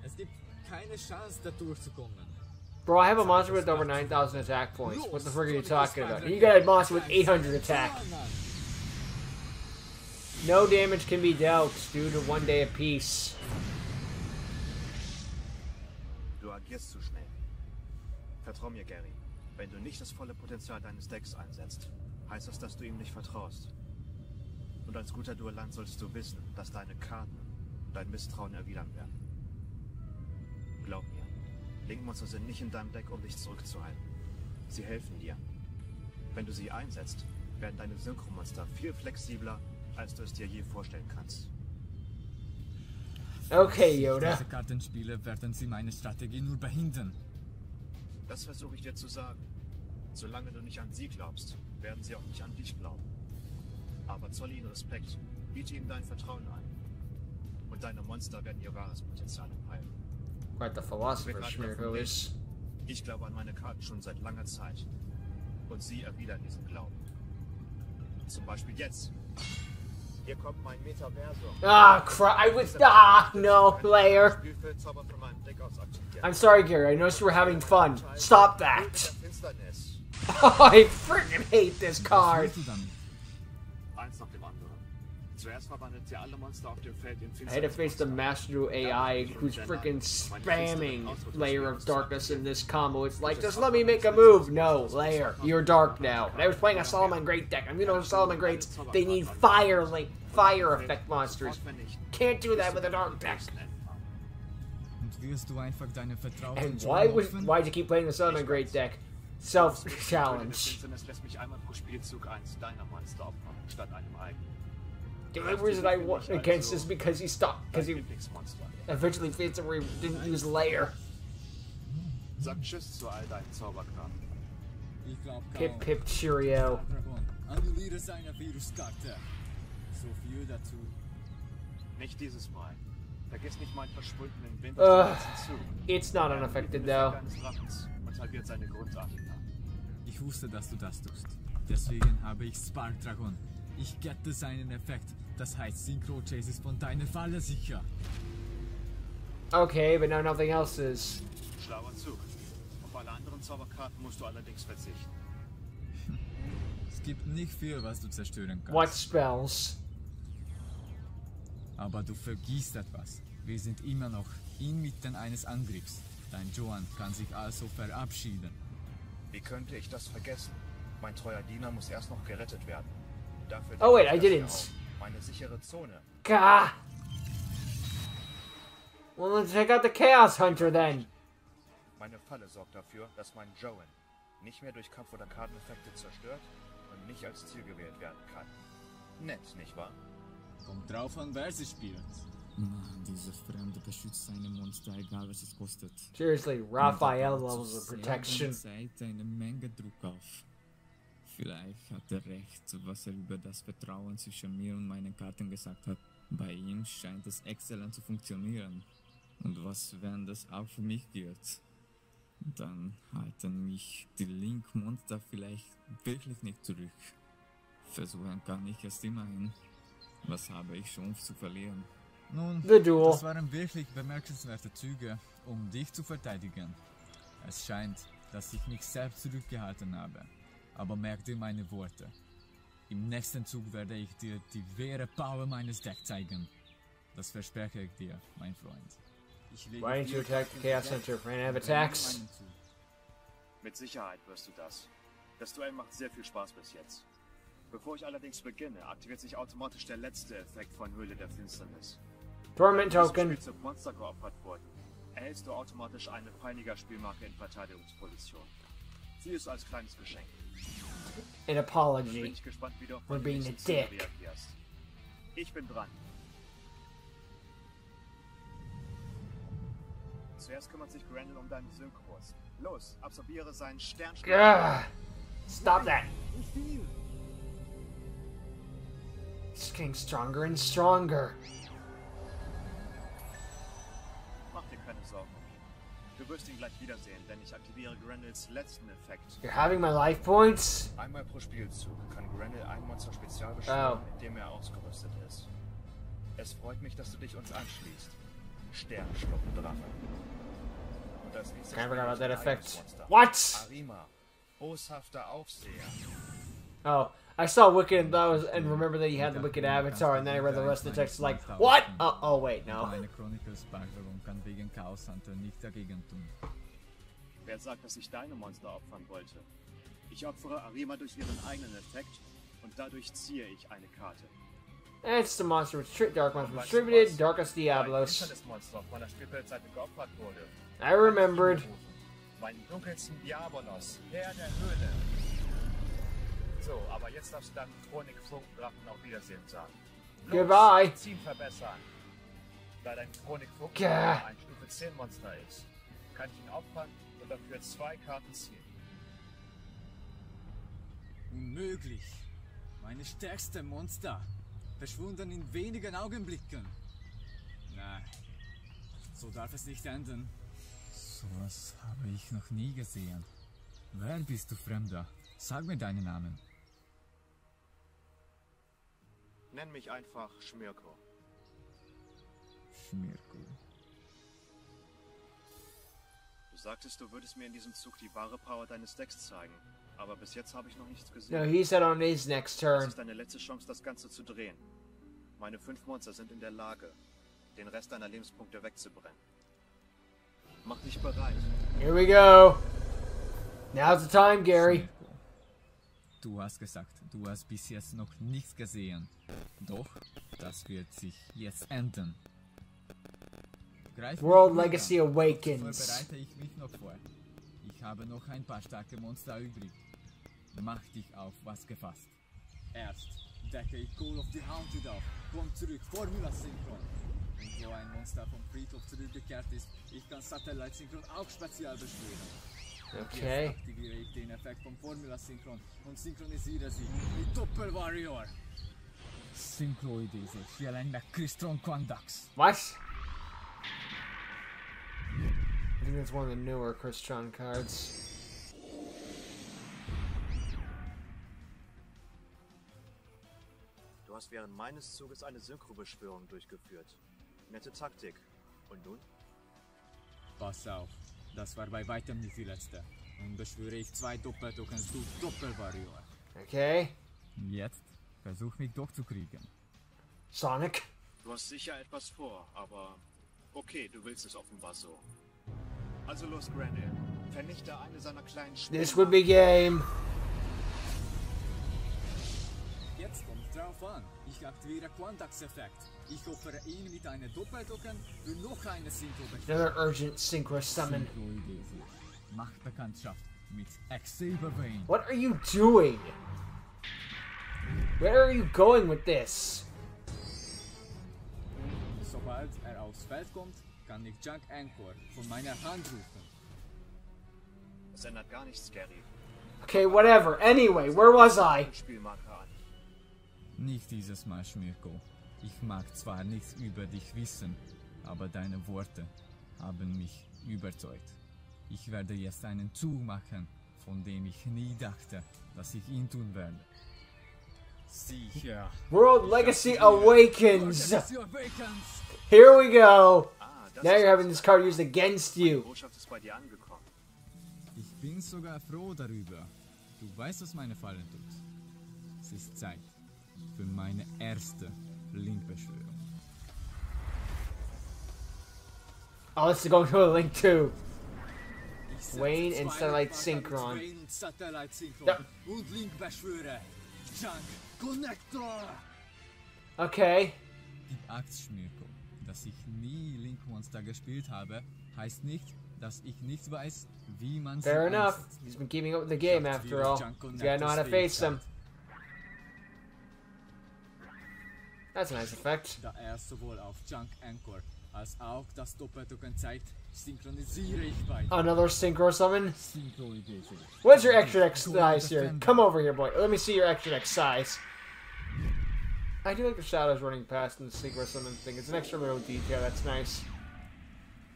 Es gibt keine Chance, da durchzukommen. Bro, I have a monster with over 9,000 attack points. What the frick are you talking about? You got a monster with 800 attack. No damage can be dealt due to 1 day apiece. Du agierst zu schnell. Vertrau mir, Gery. Wenn du nicht das volle Potenzial deines Decks einsetzt, heißt das, dass du ihm nicht vertraust. Und als guter Duellant solltest du wissen, dass deine Karten dein Misstrauen erwidern werden. Glaub mir, Link-Monster sind nicht in deinem Deck, um dich zurückzuhalten. Sie helfen dir. Wenn du sie einsetzt, werden deine Synchro-Monster viel flexibler, als du es dir je vorstellen kannst. Okay, Yoda. Diese Kartenspiele werden sie meine Strategie nur behindern. Das versuche ich dir zu sagen. Solange du nicht an sie glaubst, werden sie auch nicht an dich glauben. Aber zolle ihnen Respekt, biete ihnen dein Vertrauen ein. Und deine Monster werden ihr wahres Potenzial entfalten. Quite the philosopher Shmirko is. Ich glaube an meine Karten schon seit langer Zeit. Und sie erwidern diesen Glauben. Zum Beispiel jetzt. Hier kommt mein Metaversum. Ah, crap. I was. Ah, no, player. Spielfeldzauber von meinem Deck aus aktiviert. I'm sorry, Gery. I noticed you were having fun. Stop that. Finsternis. I freaking hate this card. Eins nach dem anderen. Zuerst verwandelt sie alle Monster auf dem Feld in I had to face the Master Duel AI who's freaking spamming Layer of Darkness in this combo. It's like, just let me make a move. No, Layer, you're dark now. And I was playing a Solomon Great deck. And you know, Solomon Greats, they need fire effect monsters. Can't do that with a dark deck. And why'd you keep playing the Solomon Great deck? Self-challenge. Finsternis lässt mich einmal pro Spielzug eins deiner Monster opfern, statt einem eigenen. The only reason I went against is because he stopped, because he Lieblingsmonster. eventually fades where he didn't use layer. Sag Tschüss zu all deinen Zauberkram. Ich glaub Pip kaum. pip cheerio. Dragon, annulliere seine Viruskarte. So viel dazu. Nicht dieses Mal. Vergiss nicht meinen verschwundenen Wind aus dem Zug. It's not unaffected though. Deines Drachens und halbiert seine Grundatmung. Ich wusste, dass du das tust. Deswegen habe ich Spark Dragon. Ich gette seinen Effekt. Das heißt, Synchro Chase ist von deiner Falle sicher. Okay, but now nothing else is. Schlauer Zug. Auf alle anderen Zauberkarten musst du allerdings verzichten. Es gibt nicht viel, was du zerstören kannst. What spells? Aber du vergisst etwas. Wir sind immer noch inmitten eines Angriffs. Dein Joan kann sich also verabschieden. Wie könnte ich das vergessen? Mein treuer Diener muss erst noch gerettet werden. Dafür Oh wait, decke I ich das didn't. hier auf. Meine sichere Zone. Gah! Well, let's check out the Chaos Hunter then. Meine Falle sorgt dafür, dass mein Joan nicht mehr durch Kampf- oder Karteneffekte zerstört und nicht als Ziel gewählt werden kann. Nett, nicht wahr? Kommt drauf an, wer sie spielt. Mann, dieser Fremde beschützt seine Monster, egal was es kostet. Seriously, Raphael levels of protection. Zeigt eine Menge Druck auf. Vielleicht hat er recht, was er über das Vertrauen zwischen mir und meinen Karten gesagt hat. Bei ihm scheint es exzellent zu funktionieren. Und was, wenn das auch für mich gilt? Dann halten mich die Link-Monster vielleicht wirklich nicht zurück. Versuchen kann ich es immerhin. Was habe ich schon zu verlieren? Nun, The Duel. das waren wirklich bemerkenswerte Züge, um dich zu verteidigen. Es scheint, dass ich mich selbst zurückgehalten habe. Aber merk dir meine Worte. Im nächsten Zug werde ich dir die wahre Power meines Decks zeigen. Das verspreche ich dir, mein Freund. Ich lege Why didn't you attack the Chaos Hunter? Ran out of attacks? Mit Sicherheit wirst du das. Das Duell macht sehr viel Spaß bis jetzt. Bevor ich allerdings beginne, aktiviert sich automatisch der letzte Effekt von Höhle der Finsternis. Torment Wenn Token. dieses Spielzug Monster geopfert wurden, erhältst du automatisch eine Peiniger-Spielmarke in Verteidigungsposition. Sie ist als kleines Geschenk. An Bin apology. ich gespannt, wie du auf For meine being nächste a Szene dick. reagierst. Ich bin dran. Zuerst kümmert sich Grendel um deine Synchros. Los, absorbiere seinen Sternschlag. Gah! Stop that. It's getting stronger and stronger. Mach dir keine Sorgen um ihn. Du wirst ihn gleich wiedersehen, denn ich aktiviere Grendels letzten Effekt. You're having my life points? Einmal pro Spielzug kann Grendel ein Monster spezial beschwören, Oh. indem er ausgerüstet ist. Es freut mich, dass du dich uns anschließt. Sternschnuppendrache. Und als nächstes I forgot about that spiele ich ein effect. eigenes Monster. What? Arima, boshafter Aufseher. Oh, I saw Wicked and thought and remember that he had the Wicked Avatar, and then I read the rest of the text like, what? Oh wait, no. Meine Chronicles Spark Dragon kann wegen Chaos Hunter nicht dagegen tun. Wer sagt, dass ich deine Monster opfern wollte? Ich opfere Arima durch ihren eigenen Effekt und dadurch ziehe ich eine Karte. It's the monster Dark Monster Weißt du distributed, was? Darkest Ein Diablos. Internet-Monster auf meiner Spielfeldseite geopfert wurde. I remembered. Meinen dunkelsten Diabolos, Herr der Höhle. So, aber jetzt darfst du deinen Chronik-Funkendrachen auf Wiedersehen sagen. Los, Goodbye. Ziel verbessern. Da dein Chronik-Funken Gah. ein Stufe 10 Monster ist, kann ich ihn opfern und dafür 2 Karten ziehen. Unmöglich. Meine stärkste Monster. Verschwunden in wenigen Augenblicken. Nein. So darf es nicht enden. Sowas habe ich noch nie gesehen. Wer bist du, Fremder? Sag mir deinen Namen. Nenn mich einfach Schmirko. Schmirko. Du sagtest, du würdest mir in diesem Zug die wahre Power deines Decks zeigen. Aber bis jetzt habe ich noch nichts No, gesehen. he said on his next Das turn. ist deine letzte Chance, das Ganze zu drehen. Meine 5 Monster sind in der Lage, den Rest deiner Lebenspunkte wegzubrennen. Mach dich bereit. Here we go. Now's the time, Gery. Schmirko. Du hast gesagt, du hast bis jetzt noch nichts gesehen. Doch, das wird sich jetzt ändern. Greif World mich Legacy an. Awakens. So bereite ich mich noch vor. Ich habe noch ein paar starke Monster übrig. Mach dich auf was gefasst. Erst decke ich Call of the Haunted auf. Komm zurück, Formula Synchron. Und wo ein Monster vom Friedhof zurückgekehrt ist, ich kann Satellite Synchron auch spezial beschwören. Okay. Jetzt aktiviere ich den Effekt vom Formula Synchron und synchronisiere sie mit Doppel Warrior. Synchro idese, Shielenda Cristron Quandax. What? I think that's one of the newer Crystron cards. Du hast während meines Zuges eine Synchro-Beschwörung durchgeführt. Nette Taktik. Und nun? Pass auf, das war bei weitem nicht die letzte. Nun beschwöre ich 2 Doppeltokens durch Doppel-Warrior. Okay. Jetzt versuch mich doch zu kriegen. Sonic. Du hast sicher etwas vor, aber okay, du willst es offenbar so. Also los, Granny. Vernichte eine seiner kleinen This would be game. Jetzt kommt's drauf an. Ich aktiviere Quandax-Effekt. Ich opfere ihn mit einem Doppeltoken für noch eine Synchro-Beschwörung. Another urgent Synchro summon. Macht Bekanntschaft mit Xavier Vane. What are you doing? Where are you going with this? Sobald aufs Feld kommt, kann ich Junk Anchor von meiner Hand rufen. Das ändert gar nichts, Gery. Okay, whatever. Anyway, where was I? Spielmarker an. Nicht dieses Mal, Schmirko. Ich mag zwar nichts über dich wissen, aber deine Worte haben mich überzeugt. Ich werde jetzt einen Zug machen, von dem ich nie dachte, dass ich ihn tun werde. Sicher. World Legacy Awakens. Here we go. Now you're having this card used against Die you. Botschaft ist bei dir angekommen. Ich bin sogar froh darüber. Du weißt, was meine Fallen tut. Es ist Zeit für meine erste Link-Beschwörung. Oh, this is going to a link too. Ich setze Wayne and 2 Satellite Partner Synchron. mit Wayne und Satellite Synchron Ja. und Link beschwöre. Junk Connector! Okay. Gib Axt, Schmirko. Dass ich nie Link Monster gespielt habe, heißt nicht, dass ich nicht weiß, wie man sie Fair enough. einsetzt. He's been keeping up with the game after all. You gotta know how to face them. That's a nice effect. Da sowohl auf Junk Anchor als auch das Doppeltoken zeigt, synchronisiere ich beide. Another Synchro summon. Synchro-Idee. What's your extra deck size here? Come over here, boy. Let me see your extra deck size. I do like the shadows running past in the Synchro summon thing. It's an extra little detail. That's nice.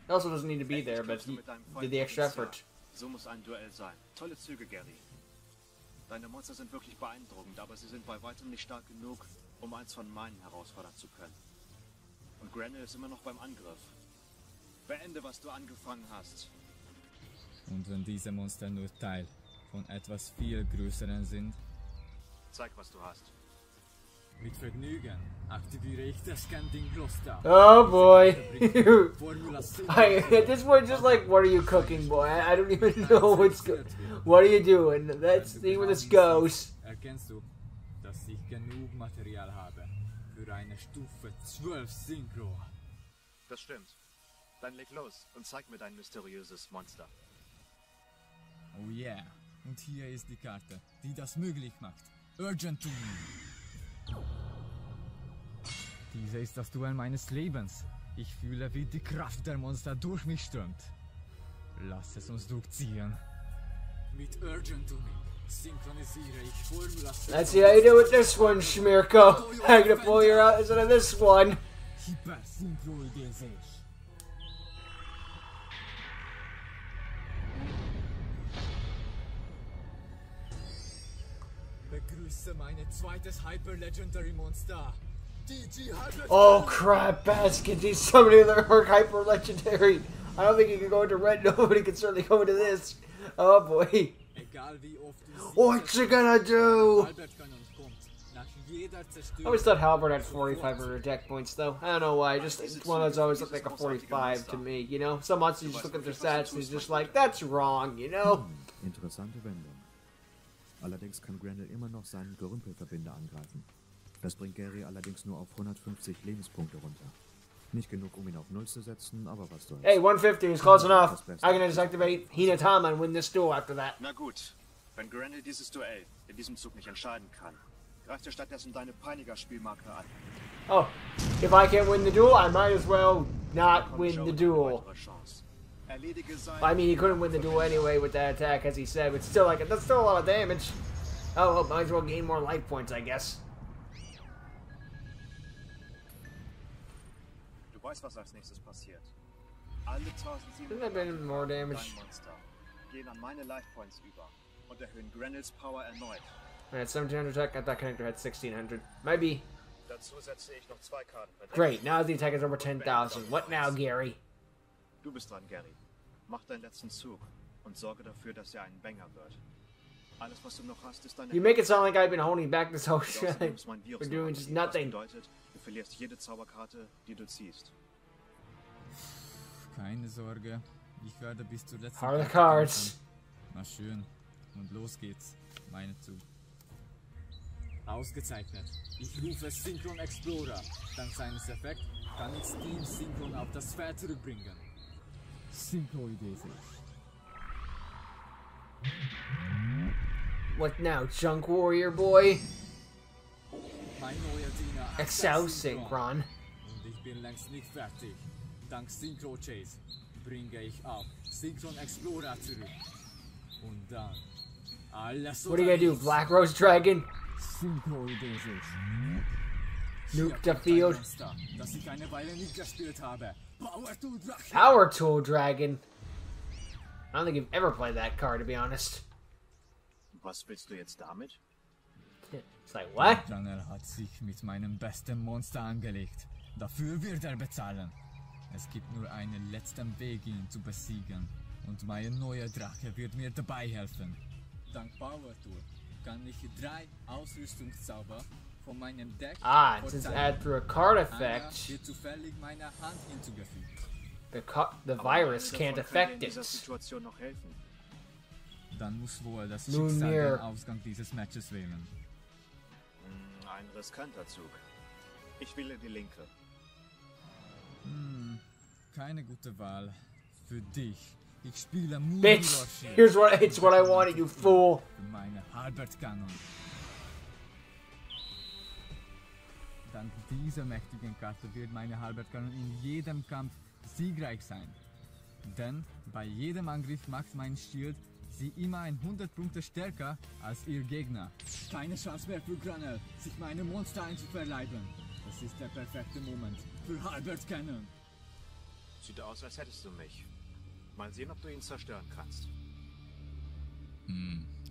It also doesn't need to be there, but he did the extra effort. So muss ein Duell sein. Tolle Züge, Gery. Deine Monster sind wirklich beeindruckend, aber sie sind bei weitem nicht stark genug, um eins von meinen herausfordern zu können. Und Granny ist immer noch beim Angriff. Beende, was du angefangen hast. Und wenn diese Monster nur Teil von etwas viel Größeren sind, Zeig, was du hast. mit Vergnügen aktiviere ich das Scanning Cluster. Oh boy. Formula At this point, just like, what are you cooking, boy? I don't even know what's good. What are you doing? Let's see where this goes. Erkennst du, dass ich genug Material habe für eine Stufe 12 Synchro? Das stimmt. Dann leg los und zeig mir dein mysteriöses Monster. Oh yeah. Und hier ist die Karte, die das möglich macht. Urgent to me. Diese ist das Duell meines Lebens. Ich fühle, wie die Kraft der Monster durch mich strömt. Lass es uns durchziehen. Mit Urgent to me synchronisiere ich Formula. Let's see how you do with this one, Schmirko. I'm gonna pull you out instead of this one. Hyper Synchro-Idee sehe ich. Begrüße meine zweites Hyper Legendary Monster. DG Hyper. Oh crap, basket. He's summoning their hyper legendary. I don't think he can go into red. Nobody can certainly go into this. Oh boy. Egal wie oft du What's you gonna do? Albert kann und kommt. Nach jeder I Zerstörung. always thought Halbert had 4,500 deck points, though. I don't know why. Just it's one of those always look like a 45 to me. You know, some monsters you just look at their stats and he's just like, that's wrong. You know. Interessante Wendung. Allerdings kann Grendel immer noch seinen Gerümpelverbinder angreifen. Das bringt Gery allerdings nur auf 150 Lebenspunkte runter. Nicht genug, um ihn auf 0 zu setzen, aber was soll's. Hey, 150 is close enough. I can just activate Hinatama and win this duel after that. Na gut, wenn Granny dieses Duell in diesem Zug nicht entscheiden kann, Greif dir stattdessen deine Peiniger-Spielmarke an. Oh, if I can't win the duel, I might as well not Von win Joe the eine duel. weitere Chance. Erledige seine... I mean, he couldn't win the duel anyway with that attack, as he said, but still, like, that's still a lot of damage. Oh, well, might as well gain more life points, I guess. Du weißt, was als nächstes passiert. Alle 1700 Shouldn't that been more damage? dein Monster gehen an meine Life Points über und erhöhen Grenils Power erneut. I had 1700 attack, I thought Connector had 1600. Might be. Dazu setze ich noch 2 Karten per Deck. Great, now the attack is over 10,000. What now, Gery? Du bist dran, Gery. Mach deinen letzten Zug und sorge dafür, dass er ein Banger wird. Alles, was du noch hast, ist deine... You make it sound like I've been holding back this whole Außerdem shit. ist mein Virus We're noch doing aktiv, just was nothing. bedeutet, du verlierst jede Zauberkarte, die du ziehst. Keine Sorge, ich werde bis zur letzten How are the Karte cards? kämpfen. Na schön. Und los geht's. Meine Zug. Ausgezeichnet. Ich rufe Synchron Explorer. Dank seines Effekts kann ich Team Synchron auf das Feld zurückbringen. Synchro-Idee sich. What now, Junk Warrior Boy? Mein neuer Diener Excel Synchron. Synchron. Und ich bin längst nicht fertig. Dank Synchro Chase bringe ich auch Synchron Explorer zurück. Und dann alles What are you gonna do, Black Rose Dragon? Synchro-Idee sich. Nuke the field. Monster, das ich eine Weile nicht gespielt habe. Power to Drache. Power Tool Dragon. I don't think you've ever played that card, to be honest. Was willst du jetzt damit? It's like, what? Granel hat sich mit meinem besten Monster angelegt. Dafür wird er bezahlen. Es gibt nur einen letzten Weg, ihn zu besiegen. Und mein neuer Drache wird mir dabei helfen. Dank Power Tool kann ich 3 Ausrüstungszauber von meinem Deck Ah, it says add through a card Einer effect. wird zufällig meiner Hand hinzugefügt. The virus Aber can't einer davon affect könnte in dieser it. Situation noch helfen. Dann muss wohl das Nun Schicksal mir. den Ausgang dieses Matches wählen. Ein riskanter Zug. Ich wähle die linke. Keine gute Wahl. Für dich. Ich spiele Bitch, it's what I wanted, you fool. Für meine Halbert-Kanon. Dank dieser mächtigen Karte wird meine Halbert-Kanon in jedem Kampf siegreich sein. Denn bei jedem Angriff macht mein Schild sie immer 100 Punkte stärker als ihr Gegner. Keine Chance mehr für Granel, sich meine Monster einzuverleiben. Das ist der perfekte Moment für Halbert-Kanon. Sieht aus, als hättest du mich. Mal sehen, ob du ihn zerstören kannst.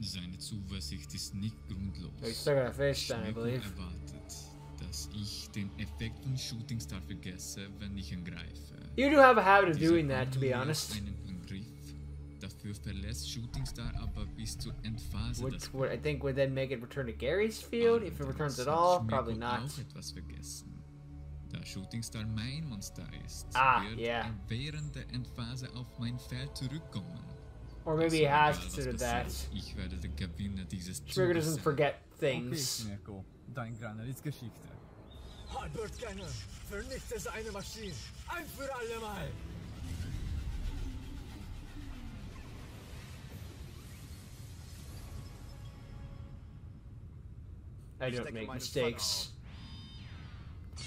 Seine Zuversicht ist nicht grundlos. He's still got a face down, I Schmecken believe. erwartet, dass ich den Effekt von Shooting Star vergesse, wenn ich angreife. You do have a habit of Dieser doing that, to be annulliert honest. einen Angriff. Dafür verlässt Shooting Star aber bis zur Endphase das Which would, I think would then make it return to Gary's field. If it returns at all, probably not. Auch etwas vergessen. Da Shooting Star mein Monster ist, Ah, wird yeah. er während der Endphase auf mein Feld zurückkommen. Or maybe he Also has egal, was considered that. passiert, ich werde der Gewinner dieses Trigger Zuges doesn't sein. forget Okay, things. Mirko, dein Granel ist Geschichte. Halbert Cannon, vernichte seine Maschine. Ein für alle Mal. I don't denke, make meine mistakes.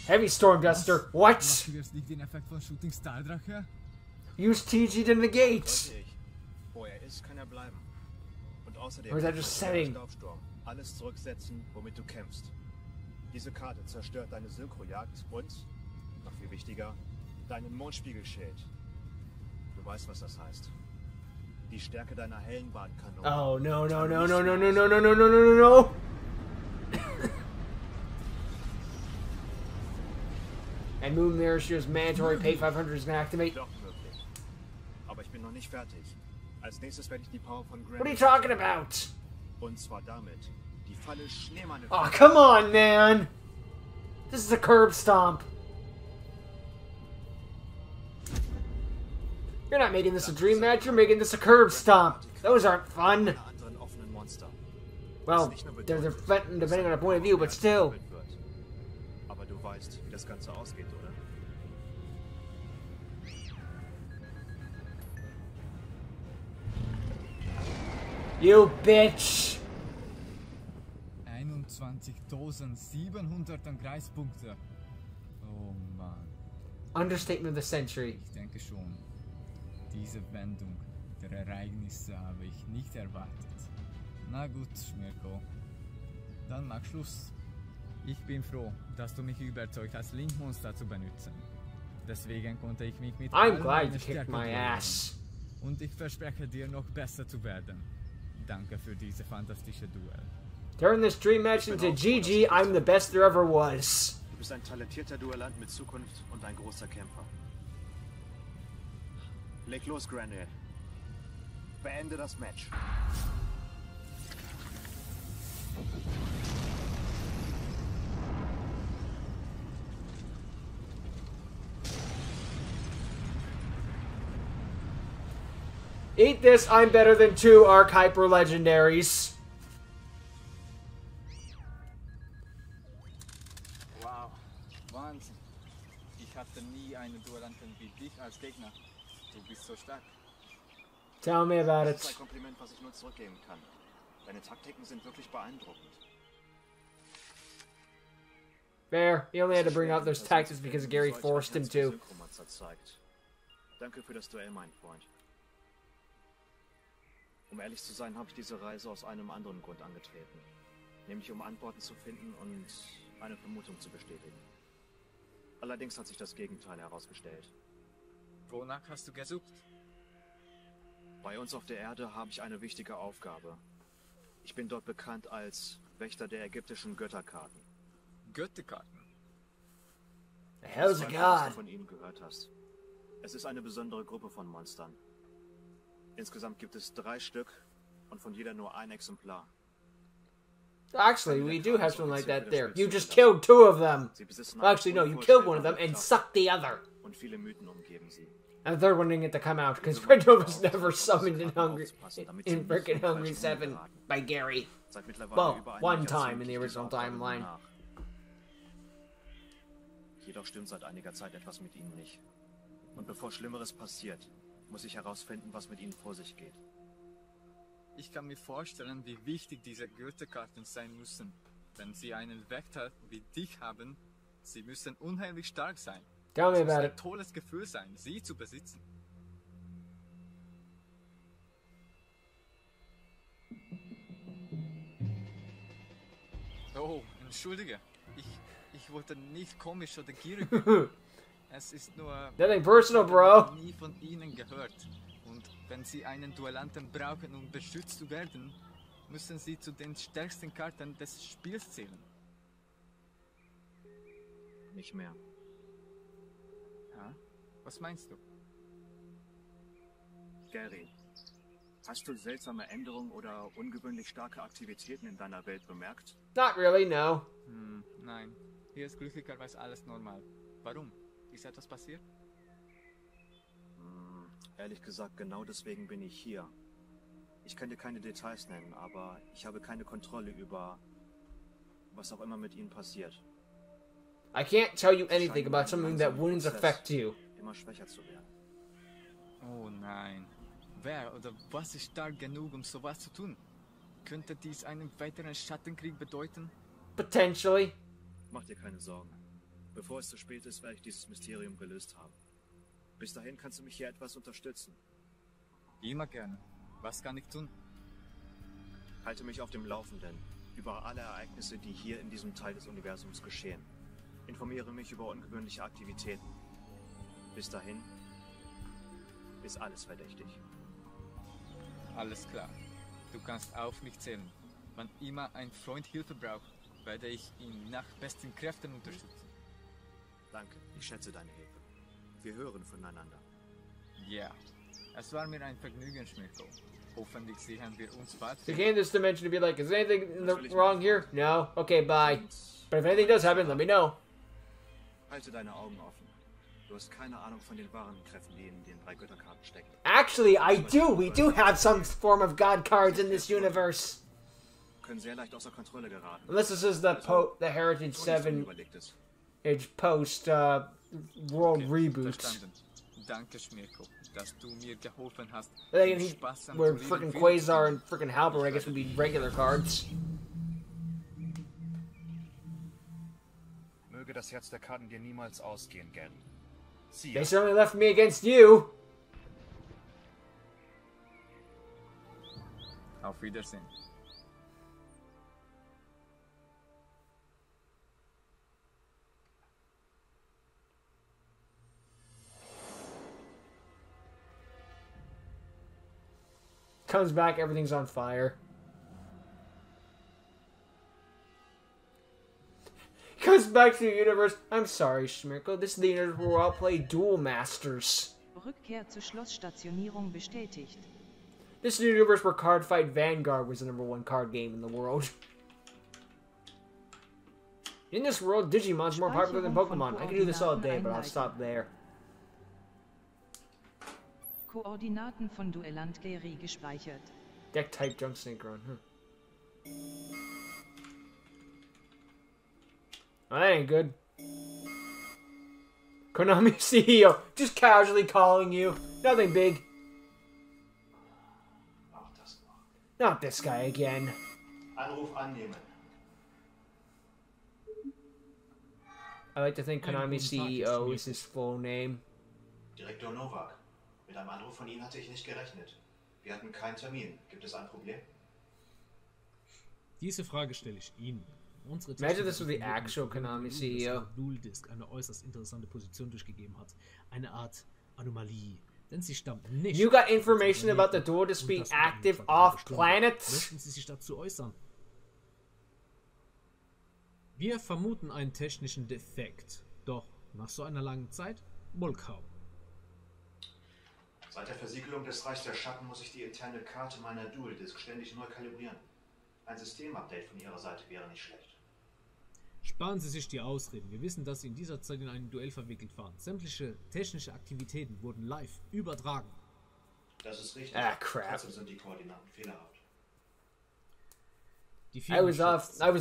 Heavy Storm Duster. What? Aktivierst nicht den Effekt von Shooting Star Drache? Use TG to negate. Sollte ich. Wo er ist, kann er bleiben. Und außerdem Or is that just setting? Staubsturm. Alles zurücksetzen, womit du kämpfst. Diese Karte zerstört deine Synchrojagd und, noch viel wichtiger, deinen Mondspiegelschild. Du weißt, was das heißt. Die Stärke deiner hellen Bahnkanone. Oh no no no no no no no no no no no no! And Moon Mirror Shield's mandatory pay 500 is gonna activate. Doch möglich. Aber ich bin noch nicht fertig. Als nächstes werde ich die Power von Granny. What are you talking about? Und zwar damit, die Falle Schneemann. Oh, come on, man! This is a curb stomp. You're not making this a dream match, you're making this a curb stomp. Those aren't fun. Alle anderen offenen Monster. Well, they're depending on a point of view, but still. Aber du weißt, wie das Ganze ausgeht, oder? You bitch! 20.700 Kreispunkte. Oh Mann. Understatement of the century. Ich denke schon. Diese Wendung der Ereignisse habe ich nicht erwartet. Na gut, Schmirko. Dann mach Schluss. Ich bin froh, dass du mich überzeugt hast, Link-Monster zu benutzen. Deswegen konnte ich mich mit I'm glad you kicked my ass. Und ich verspreche dir, noch besser zu werden. Danke für diese fantastische Duell. Turn this dream match into GG, I'm the best there ever was. Du bist ein talentierter Duellant mit Zukunft und ein großer Kämpfer. Leg los, Granny. Beende das Match. Eat this, I'm better than 2 Arc Hyper Legendaries. Wow, Wahnsinn. Ich hatte nie einen Duellanten wie dich als Gegner. Du bist so stark. Tell me about Das ist ein it. Kompliment, was ich nur zurückgeben kann. Deine Taktiken sind wirklich beeindruckend. Fair. He only had to bring out those tactics because Gery forced him to. Synchro zeigt. Danke für das Duell, mein Freund. Um ehrlich zu sein, habe ich diese Reise aus einem anderen Grund angetreten. Nämlich um Antworten zu finden und eine Vermutung zu bestätigen. Allerdings hat sich das Gegenteil herausgestellt. Wonach hast du gesucht? Bei uns auf der Erde habe ich eine wichtige Aufgabe. Ich bin dort bekannt als Wächter der ägyptischen Götterkarten. Götterkarten. The hell's a Ich weiß nicht, was du god? von ihnen gehört hast. Es ist eine besondere Gruppe von Monstern. Insgesamt gibt es 3 Stück und von jeder nur ein Exemplar. Actually, we do have something like that there. You just killed 2 of them. Sie besitzen Well, actually, no, you killed one of them and sucked the other. und viele Mythen umgeben sie. And the third one didn't get to come out because Red was never summoned in frickin' Hungry 7 by Gery. Seit mittlerweile Well, über einem one Jahrzehnt time in the geht original dieser Aufgabe timeline. nach. Jedoch stimmt seit einiger Zeit etwas mit ihnen nicht. Und bevor Schlimmeres passiert, muss ich herausfinden, was mit ihnen vor sich geht. Ich kann mir vorstellen, wie wichtig diese Götterkarten sein müssen. Wenn sie einen Wächter wie dich haben, sie müssen unheimlich stark sein. Tell me Es muss about ein it. tolles Gefühl sein, sie zu besitzen. Oh, entschuldige. Ich wollte nicht komisch oder gierig wirken. Es ist nur... Nothing personal, ich bro. habe nie von ihnen gehört. Und wenn sie einen Duellanten brauchen, um beschützt zu werden, müssen sie zu den stärksten Karten des Spiels zählen. Nicht mehr. Ja? Was meinst du? Gery, hast du seltsame Änderungen oder ungewöhnlich starke Aktivitäten in deiner Welt bemerkt? Not really, no. Nein. Hier ist glücklicherweise alles normal. Warum? Ist etwas passiert? Ehrlich gesagt, genau deswegen bin ich hier. Ich kann dir keine Details nennen, aber ich habe keine Kontrolle über was auch immer mit ihnen passiert. I can't tell you anything about something that wouldn't affect you. Immer schwächer zu werden. Oh nein. Wer oder was ist stark genug, um sowas zu tun? Könnte dies einen weiteren Schattenkrieg bedeuten? Potentially. Mach dir keine Sorgen. Bevor es zu spät ist, werde ich dieses Mysterium gelöst haben. Bis dahin kannst du mich hier etwas unterstützen. Immer gerne. Was kann ich tun? Halte mich auf dem Laufenden über alle Ereignisse, die hier in diesem Teil des Universums geschehen. Informiere mich über ungewöhnliche Aktivitäten. Bis dahin ist alles verdächtig. Alles klar. Du kannst auf mich zählen. Wann immer ein Freund Hilfe braucht, werde ich ihn nach besten Kräften unterstützen. Danke, ich schätze deine Hilfe. Wir hören voneinander. Ja. Es war mir ein Vergnügen, Schmirko. Hoffentlich sehen wir uns bald. So came this dimension to be like, is anything wrong here? No? Okay, bye. But if anything does happen, let me know. Halte deine Augen offen. Du hast keine Ahnung von den wahren Kräften, die in den 3 Götterkarten stecken. Actually, I do. We do have some form of god cards in this universe. Können sehr leicht außer Kontrolle geraten. Unless this is the Heritage 7 Überlegtes. age post world reboot. Verstanden. Danke, Schmirko, dass du mir geholfen hast. Then den Spaß am where Turnieren frickin' wiederzufinden. Quasar and frickin' Halberd, I guess, would be regular cards. wird das Herz der Karten dir niemals ausgehen, Gery. See They ya. certainly left me against you. Auf Wiedersehen. Comes back, everything's on fire. Comes back to the universe. I'm sorry, Schmirko. This is the universe where we all play Duel Masters. Rückkehr zur Schlossstationierung bestätigt. This is the universe where Cardfight Vanguard was the #1 card game in the world. In this world, Digimon's more popular than Pokemon. I could do this all day, but I'll stop there. Koordinaten von Duellant Gery gespeichert. Deck type junk synchron. Oh, that ain't good. Konami CEO, just casually calling you. Nothing big. Auch das noch. Not this guy again. Anruf annehmen. I like to think Konami CEO is his full name. Direktor Novak. Mit einem Anruf von Ihnen hatte ich nicht gerechnet. Wir hatten keinen Termin. Gibt es ein Problem? Diese Frage stelle ich Ihnen. Unsere Imagine this was the actual Konami CEO. Dual Disk eine äußerst interessante Position durchgegeben hat. Eine Art Anomalie. Denn sie stammt nicht. You got information about the Dual Disk being active off planet? Möchten Sie sich dazu äußern? Wir vermuten einen technischen Defekt. Doch nach so einer langen Zeit wohl kaum. Seit der Versiegelung des Reichs der Schatten muss ich die interne Karte meiner Dual Disk ständig neu kalibrieren. Ein Systemupdate von Ihrer Seite wäre nicht schlecht. Sparen Sie sich die Ausreden. Wir wissen, dass Sie in dieser Zeit in ein Duell verwickelt waren. Sämtliche technische Aktivitäten wurden live übertragen. Das ist richtig. Ah, crap. Trotzdem sind die Koordinaten fehlerhaft. I was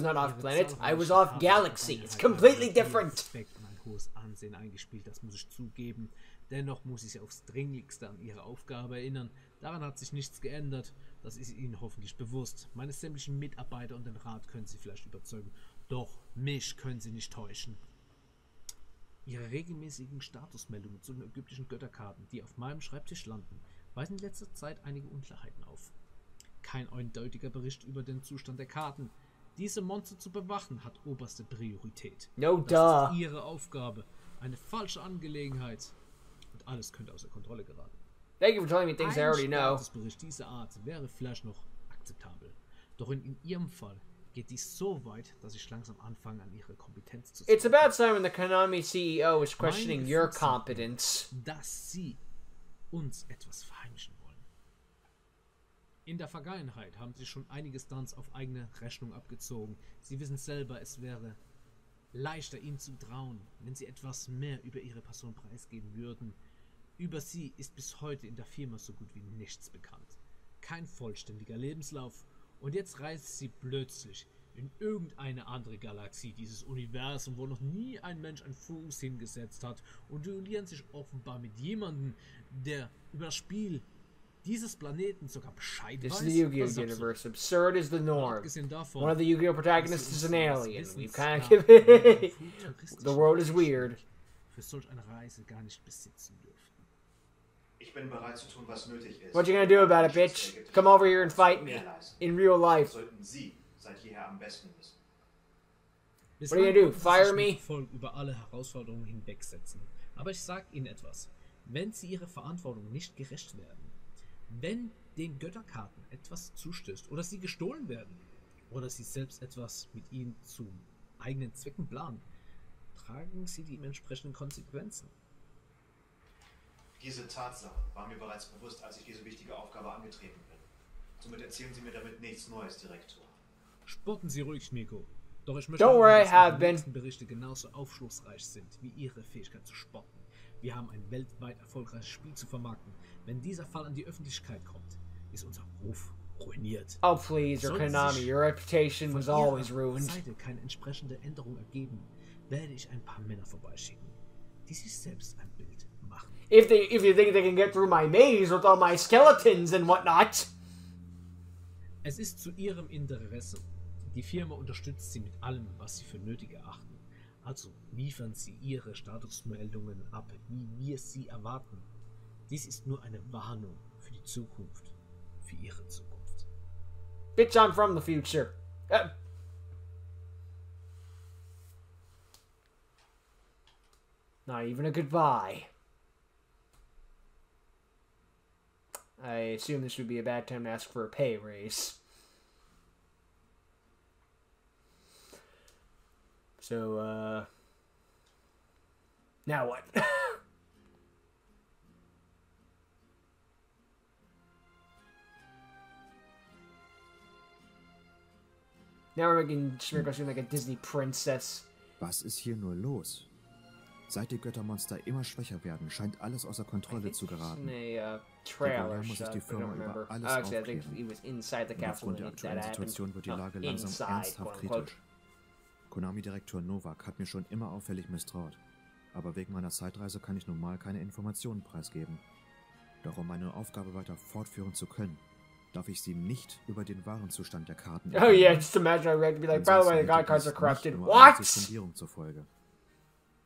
not off planet. I was off galaxy. It's completely different. Respekt und ein hohes Ansehen eingespielt, das muss ich zugeben. Dennoch muss ich Sie aufs Dringlichste an Ihre Aufgabe erinnern. Daran hat sich nichts geändert. Das ist Ihnen hoffentlich bewusst. Meine sämtlichen Mitarbeiter und den Rat können Sie vielleicht überzeugen. Doch mich können Sie nicht täuschen. Ihre regelmäßigen Statusmeldungen zu den ägyptischen Götterkarten, die auf meinem Schreibtisch landen, weisen in letzter Zeit einige Unklarheiten auf. Kein eindeutiger Bericht über den Zustand der Karten. Diese Monster zu bewachen hat oberste Priorität. No Das duh. ist Ihre Aufgabe. Eine falsche Angelegenheit. Und alles könnte außer Kontrolle geraten. Thank you for telling me things I Ein already know. Statusbericht dieser Art wäre vielleicht noch akzeptabel. Doch in Ihrem Fall geht dies so weit, dass ich langsam anfange, an Ihre Kompetenz zu It's zweifeln. about time when the Konami CEO is questioning Meine your Gefühle sagen, competence. dass Sie uns etwas verheimlichen wollen. In der Vergangenheit haben Sie schon einige Stunts auf eigene Rechnung abgezogen. Sie wissen selber, es wäre leichter, Ihnen zu trauen, wenn Sie etwas mehr über Ihre Person preisgeben würden. Über Sie ist bis heute in der Firma so gut wie nichts bekannt. Kein vollständiger Lebenslauf. Und jetzt reisen Sie plötzlich in irgendeine andere Galaxie, dieses Universum, wo noch nie ein Mensch einen Fuß hingesetzt hat, und duellieren sich offenbar mit jemandem, der über das Spiel dieses Planeten sogar Bescheid This weiß. is the Yu-Gi-Oh! Das ist absurd. universe. Absurd is the norm. Abgesehen davon, One of the Yu-Gi-Oh! protagonists dass is Sie an uns alien. als We've kind of Wissenssklaven given einen futuristischen The world is weird. für solch eine Reise gar nicht besitzen dürften. Ich bin bereit zu tun, was nötig ist. What you gonna do about it, bitch? Come over here and fight me. In real Das life. sollten Sie seit jeher am besten wissen. What are you gonna do, fire me? Voll über alle Herausforderungen hinwegsetzen. Aber ich sag Ihnen etwas. Wenn Sie Ihrer Verantwortung nicht gerecht werden, wenn den Götterkarten etwas zustößt oder sie gestohlen werden oder sie selbst etwas mit ihnen zu eigenen Zwecken planen, tragen Sie die entsprechenden Konsequenzen. Diese Tatsache war mir bereits bewusst, als ich diese wichtige Aufgabe angetreten bin. Somit erzählen Sie mir damit nichts Neues, Direktor. Spotten Sie ruhig, Nico. Doch ich möchte Don't worry, I dass have Ihre been. nächsten Berichte genauso aufschlussreich sind wie Ihre Fähigkeit zu spotten. Wir haben ein weltweit erfolgreiches Spiel zu vermarkten. Wenn dieser Fall an die Öffentlichkeit kommt, ist unser Ruf ruiniert. Oh please, or Sollte Konami, sich your reputation von was always Ihrer ruined. Seite keine entsprechende Änderung ergeben, werde ich ein paar Männer vorbeischicken, die sich selbst ein Bild machen. If you think they can get through my maze with all my skeletons and whatnot. Es ist zu Ihrem Interesse. Die Firma unterstützt Sie mit allem, was Sie für nötig erachten. Also liefern Sie Ihre Statusmeldungen ab, wie wir sie erwarten. Dies ist nur eine Warnung für die Zukunft. Für Ihre Zukunft. Bitch, I'm from the future. Not even a goodbye. I assume this would be a bad time to ask for a pay raise. So, now what? Now we're making Shmirko seem like a Disney princess. Was ist hier nur los? Seit die Göttermonster immer schwächer werden, scheint alles außer Kontrolle zu geraten. Trailer muss sich die shot, I Firma don't remember. über alles Actually, I think aufklären. he was inside the Und castle aufgrund der when that aktuellen happened. Situation wird die No, Lage langsam inside, ernsthaft quote unquote. kritisch. Konami-Direktor Novak hat mir schon immer auffällig misstraut. Aber wegen meiner Zeitreise kann ich nun mal keine Informationen preisgeben. Doch um meine Aufgabe weiter fortführen zu können, darf ich sie nicht über den wahren Zustand der Karten Oh yeah, just imagine I read to be like, by the way, the god cards are corrupted. What? What? Suspendierung zur Folge.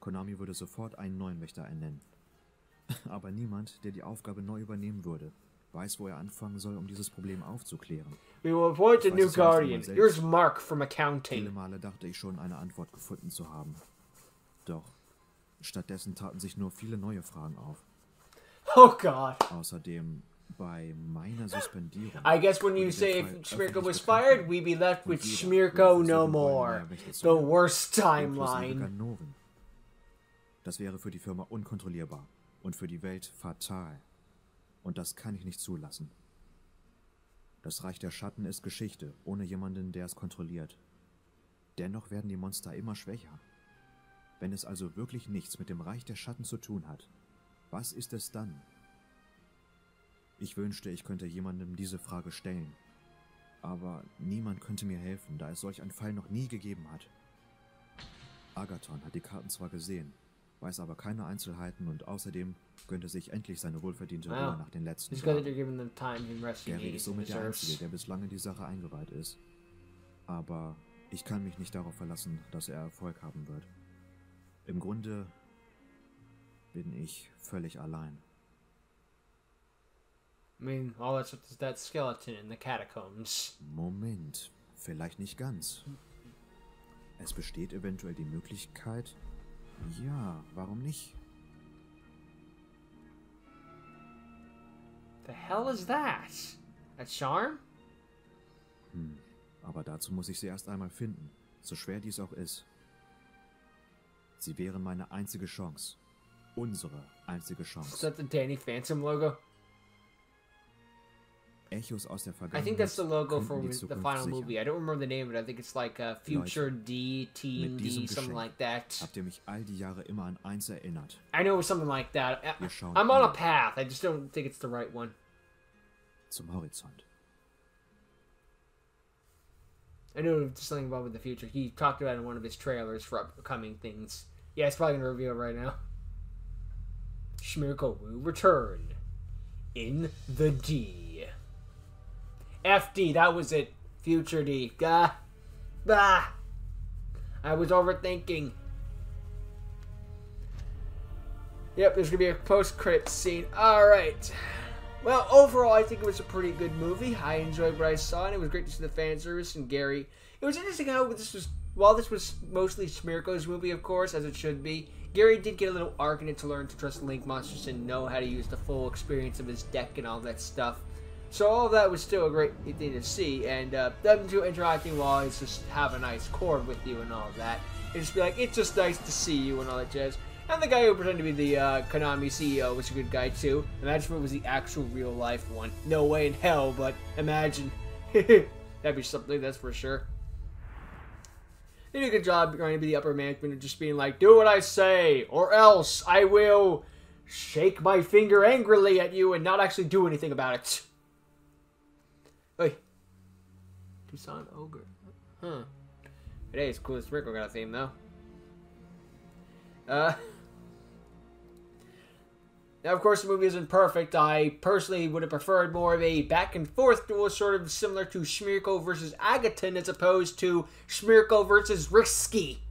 Konami würde sofort einen neuen Wächter ernennen. Aber niemand, der die Aufgabe neu übernehmen würde, weiß, wo er anfangen soll, um dieses Problem aufzuklären. We will appoint a Ich weiß new es ja nicht guardian. einmal selbst. Here's Mark from Viele accounting. Male dachte ich schon, eine Antwort gefunden zu haben. Doch stattdessen taten sich nur viele neue Fragen auf. Oh god. Außerdem, bei meiner Suspendierung... I guess when you wurde say der if Fall Shmirko öffentlich was bekannt fired, werden. we'd be left Und with jeder Shmirko würde no versuchen wollen, more. neuer Wächter zu The werden. worst Inklusive timeline. Ganoven. Das wäre für die Firma unkontrollierbar und für die Welt fatal. Und das kann ich nicht zulassen. Das Reich der Schatten ist Geschichte, ohne jemanden, der es kontrolliert. Dennoch werden die Monster immer schwächer. Wenn es also wirklich nichts mit dem Reich der Schatten zu tun hat, was ist es dann? Ich wünschte, ich könnte jemandem diese Frage stellen. Aber niemand könnte mir helfen, da es solch einen Fall noch nie gegeben hat. Agathon hat die Karten zwar gesehen, weiß aber keine Einzelheiten und außerdem gönnte sich endlich seine wohlverdiente Ruhe nach den letzten It's good that Jahren. you're giving them time and resting Gery needs ist and somit der Einzige, deserves. der bislang in die Sache eingeweiht ist. Aber ich kann mich nicht darauf verlassen, dass er Erfolg haben wird. Im Grunde bin ich völlig allein. I mean, all that's with that skeleton in the catacombs. Moment, vielleicht nicht ganz. Es besteht eventuell die Möglichkeit... Ja, warum nicht? The hell is that? A charm? Aber dazu muss ich sie erst einmal finden, so schwer dies auch ist. Sie wären meine einzige Chance. Unsere einzige Is Chance. that the Danny Phantom logo? Echos aus der I Vergangenheit think that's the logo for könnten die the Zukunft final sichern. movie. I don't remember the name of it. I think it's like Future D, Team mit D, diesem something Geschenk like that. habt ihr mich all die Jahre immer an eins erinnert. I know it was something like that. Wir schauen I'm on a hin path. I just don't think it's the right one. zum Horizont. I know there's something about with the future. He talked about it in one of his trailers for upcoming things. Yeah, it's probably gonna reveal it right now. Shmirko will return in the D. FD, that was it. Future D. Bah. I was overthinking. Yep, there's gonna be a post-credit scene. Alright. Well, overall, I think it was a pretty good movie. I enjoyed what I saw, and it was great to see the fan service and Gery. It was interesting how this was, while this was mostly Shmirko's movie, of course, as it should be, Gery did get a little arc in it to learn to trust Link monsters and know how to use the full experience of his deck and all that stuff. So all of that was still a great thing to see, and them two interacting while he's just have a nice chord with you and all that. And just be like, it's just nice to see you and all that jazz. And the guy who pretended to be the Konami CEO was a good guy too. Imagine if it was the actual real life one. No way in hell, but imagine. That'd be something, that's for sure. They did a good job trying to be the upper management and just being like, do what I say, or else I will shake my finger angrily at you and not actually do anything about it. Oi. Tucson Ogre. Huh. Today is coolest Rico got a theme though. Now, of course, the movie isn't perfect. I personally would have preferred more of a back-and-forth duel, sort of similar to Shmirko versus Agaton, as opposed to Shmirko versus Risky.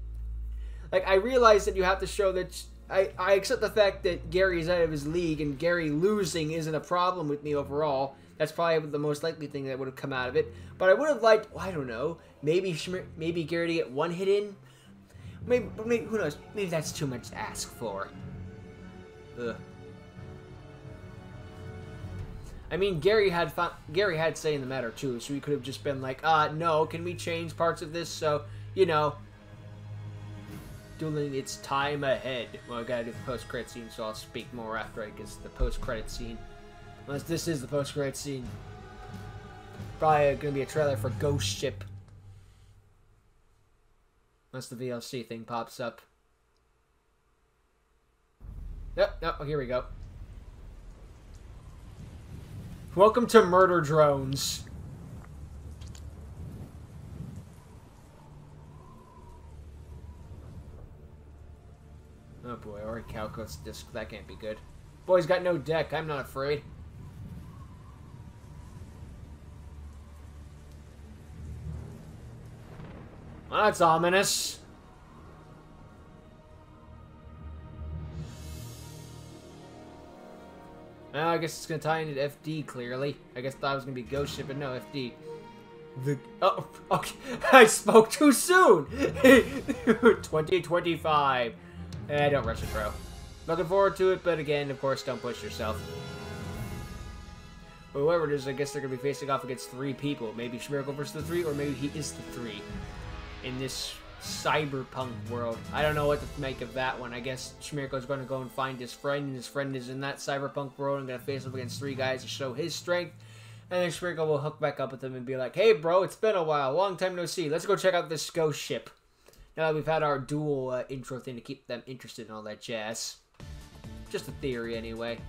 Like, I realize that you have to show that... I accept the fact that Gary's out of his league, and Gery losing isn't a problem with me overall. That's probably the most likely thing that would have come out of it. But I would have liked, I don't know, maybe Gery to get one hit in? Maybe, who knows? Maybe that's too much to ask for. Ugh. I mean, Gery had say in the matter too, so he could have just been like, no, can we change parts of this so, you know, dueling its time ahead. Well, I gotta do the post-credit scene, so I'll speak more after I get the post-credit scene. Unless this is the post-credit scene. Probably gonna be a trailer for Ghost Ship. Unless the VLC thing pops up. Yep, oh, here we go. Welcome to Murder Drones. Oh boy, or Calco's disc. That can't be good. Boy's got no deck. I'm not afraid. Well, that's ominous. Well, I guess it's gonna tie into FD clearly. I guess thought it was gonna be Ghost Ship, but no, FD. Oh, okay. I spoke too soon. 2025. Don't rush it, bro. Looking forward to it, but again, of course, don't push yourself. But whoever it is, I guess they're gonna be facing off against 3 people. Maybe Schmierkel versus the 3, or maybe he is the 3 in this cyberpunk world. I don't know what to make of that one. I guess Schmierkel's going to go and find his friend, and his friend is in that cyberpunk world and going to face up against 3 guys to show his strength. And then Schmierkel will hook back up with him and be like, hey bro, it's been a while, long time no see. Let's go check out this Ghost Ship. Now that we've had our dual intro thing to keep them interested in all that jazz. Just a theory anyway.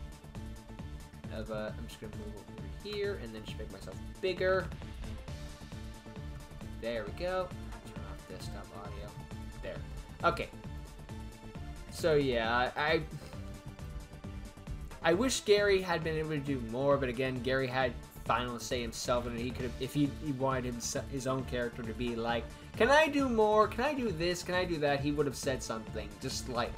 I'm just going to move over here and then just make myself bigger. There we go. Desktop audio. There. Okay. So yeah, I wish Gery had been able to do more, but again, Gery had final say himself, and he could have, if he wanted his own character to be like, can I do more? Can I do this? Can I do that? He would have said something. Just like,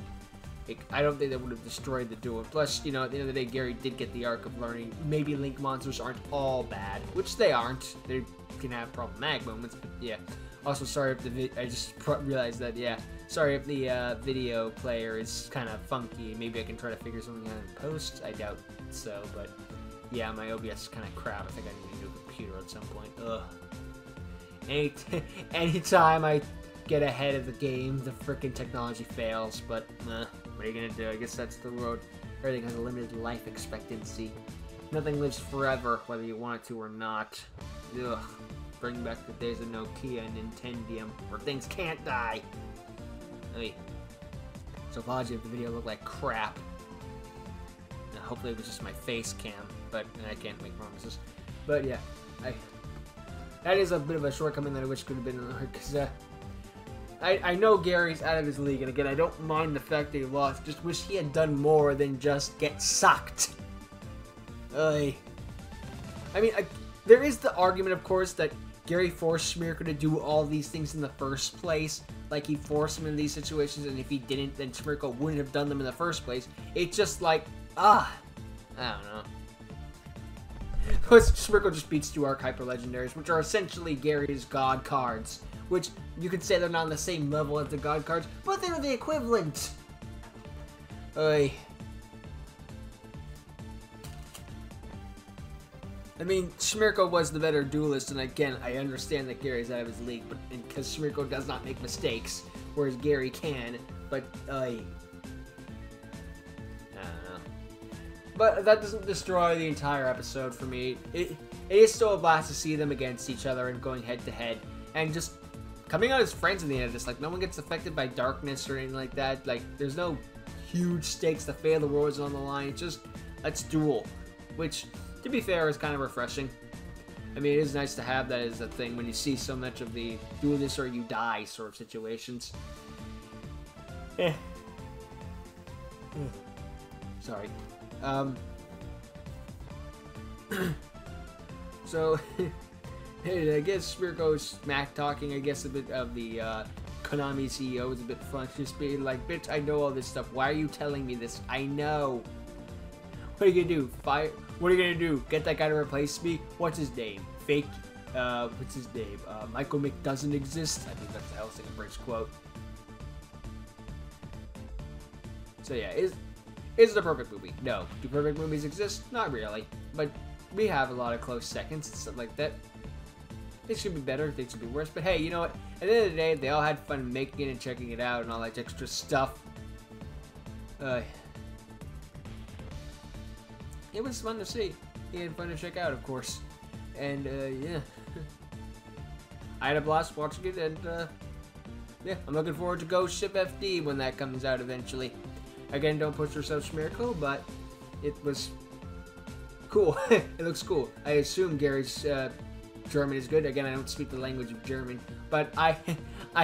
I don't think that would have destroyed the duel. Plus, you know, at the end of the day, Gery did get the arc of learning maybe Link monsters aren't all bad, which they aren't. They can have problematic moments, but yeah. Also, sorry if I just realized that, yeah. Sorry if the video player is kind of funky. Maybe I can try to figure something out in post. I doubt so, but yeah, my OBS is kind of crap. I think I need a new computer at some point. Ugh. Anytime I get ahead of the game, the frickin' technology fails, but what are you gonna do? I guess that's the road. Everything has a limited life expectancy. Nothing lives forever, whether you want it to or not. Ugh. Bring back the days of Nokia and Nintendium, where things can't die. Hey. So apologies if the video looked like crap. Hopefully it was just my face cam, but I can't make promises. But yeah, that is a bit of a shortcoming that I wish could have been, because I know Gary's out of his league, and again, I don't mind the fact that he lost. Just wish he had done more than just get sucked. I mean, there is the argument, of course, that Gery forced Schmierkel to do all these things in the first place. Like, he forced him in these situations, and if he didn't, then Schmierkel wouldn't have done them in the first place. It's just like, I don't know. Plus, Schmierkel just beats 2 Archetype Legendaries, which are essentially Gary's God cards. Which, you could say they're not on the same level as the God cards, but they're the equivalent. I mean, Schmierkel was the better duelist, and again, I understand that Gary's out of his league, but because Schmierkel does not make mistakes, whereas Gery can, but I don't know. But that doesn't destroy the entire episode for me. It is still a blast to see them against each other and going head to head, and just coming out as friends in the end. Just like no one gets affected by darkness or anything like that. Like there's no huge stakes. The fate of the world is on the line. It's just let's duel, which, to be fair, is kind of refreshing. I mean, it is nice to have that as a thing when you see so much of the do this or you die sort of situations. Sorry. So, I guess Schmierkel's smack talking, I guess, a bit of the Konami CEO is a bit fun. Just being like, bitch, I know all this stuff. Why are you telling me this? I know. What are you gonna do? Fire? What are you gonna do? Get that guy to replace me? What's his name? Fake? What's his name? Michael Mick doesn't exist. I think that's the Hellsinger Bridge quote. So yeah, is it a perfect movie? No. Do perfect movies exist? Not really. But we have a lot of close seconds and stuff like that. Things should be better, things should be worse. But hey, you know what? At the end of the day, they all had fun making it and checking it out and all that extra stuff. It was fun to see. It had fun to check out, of course. And yeah. I had a blast watching it, and yeah, I'm looking forward to Ghost Ship FD when that comes out eventually. Again, don't push yourself, Schmirko, but it was cool. It looks cool. I assume Gary's German is good. Again, I don't speak the language of German, but I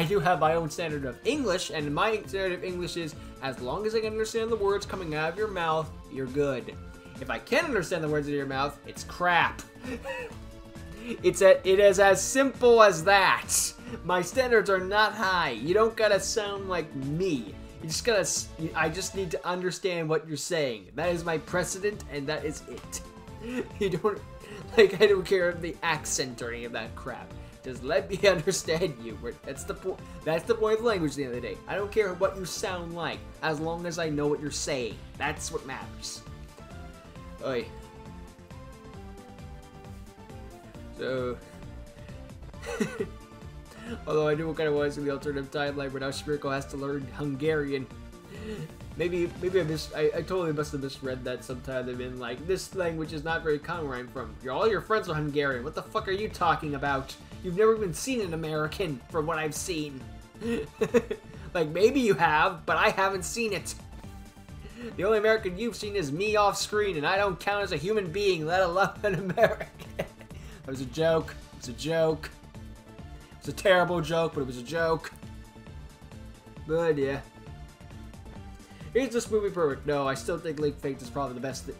do have my own standard of English, and my standard of English is as long as I can understand the words coming out of your mouth, you're good. If I can't understand the words in your mouth, it's crap. It is as simple as that. My standards are not high. You don't gotta sound like me. You just gotta. I just need to understand what you're saying. That is my precedent, and that is it. You don't like. I don't care of the accent or any of that crap. Just let me understand you. That's the point. That's the point of language. At the end of the day, I don't care what you sound like, as long as I know what you're saying. That's what matters. Oi. So, although I do kind of want to see the alternative timeline where now Schmirko has to learn Hungarian. Maybe I totally must have misread that sometime. They've been like, this language is not very common where I'm from. All your friends are Hungarian. What the fuck are you talking about? You've never even seen an American, from what I've seen. Like, maybe you have, but I haven't seen it. The only American you've seen is me off screen, and I don't count as a human being, let alone an American. It was a joke. It was a joke. It's a terrible joke, but it was a joke. But yeah. Is this movie perfect? No, I still think Link Fate is probably the best.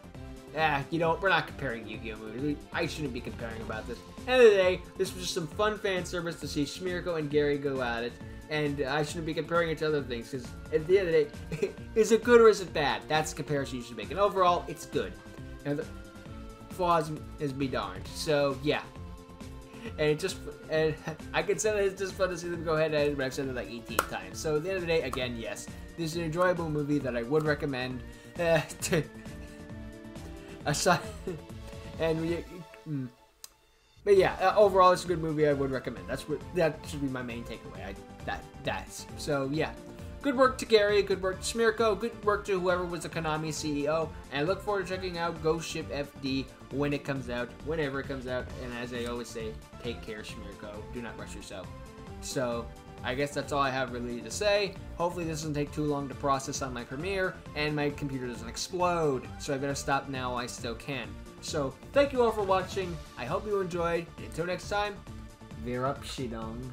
You know, we're not comparing Yu-Gi-Oh movies. I shouldn't be comparing about this. End of the day, this was just some fun fan service to see Schmirko and Gery go at it. And I shouldn't be comparing it to other things, because at the end of the day, is it good or is it bad? That's the comparison you should make. And overall, it's good. And the flaws is be darned. So, yeah. And I can say that it's just fun to see them go ahead at it, but I've said it like 18 times. So at the end of the day, again, yes. This is an enjoyable movie that I would recommend. Aside, but yeah, overall, it's a good movie. I would recommend. That should be my main takeaway. That's so yeah. Good work to Gery, good work to Schmirko, good work to whoever was the Konami CEO, and I look forward to checking out Ghost Ship FD when it comes out, whenever it comes out. And as I always say, take care, Schmirko. Do not rush yourself. So I guess that's all I have really to say. Hopefully this doesn't take too long to process on my Premiere, and my computer doesn't explode. So I better stop now while I still can. So thank you all for watching. I hope you enjoyed. Until next time, Verabschiedung.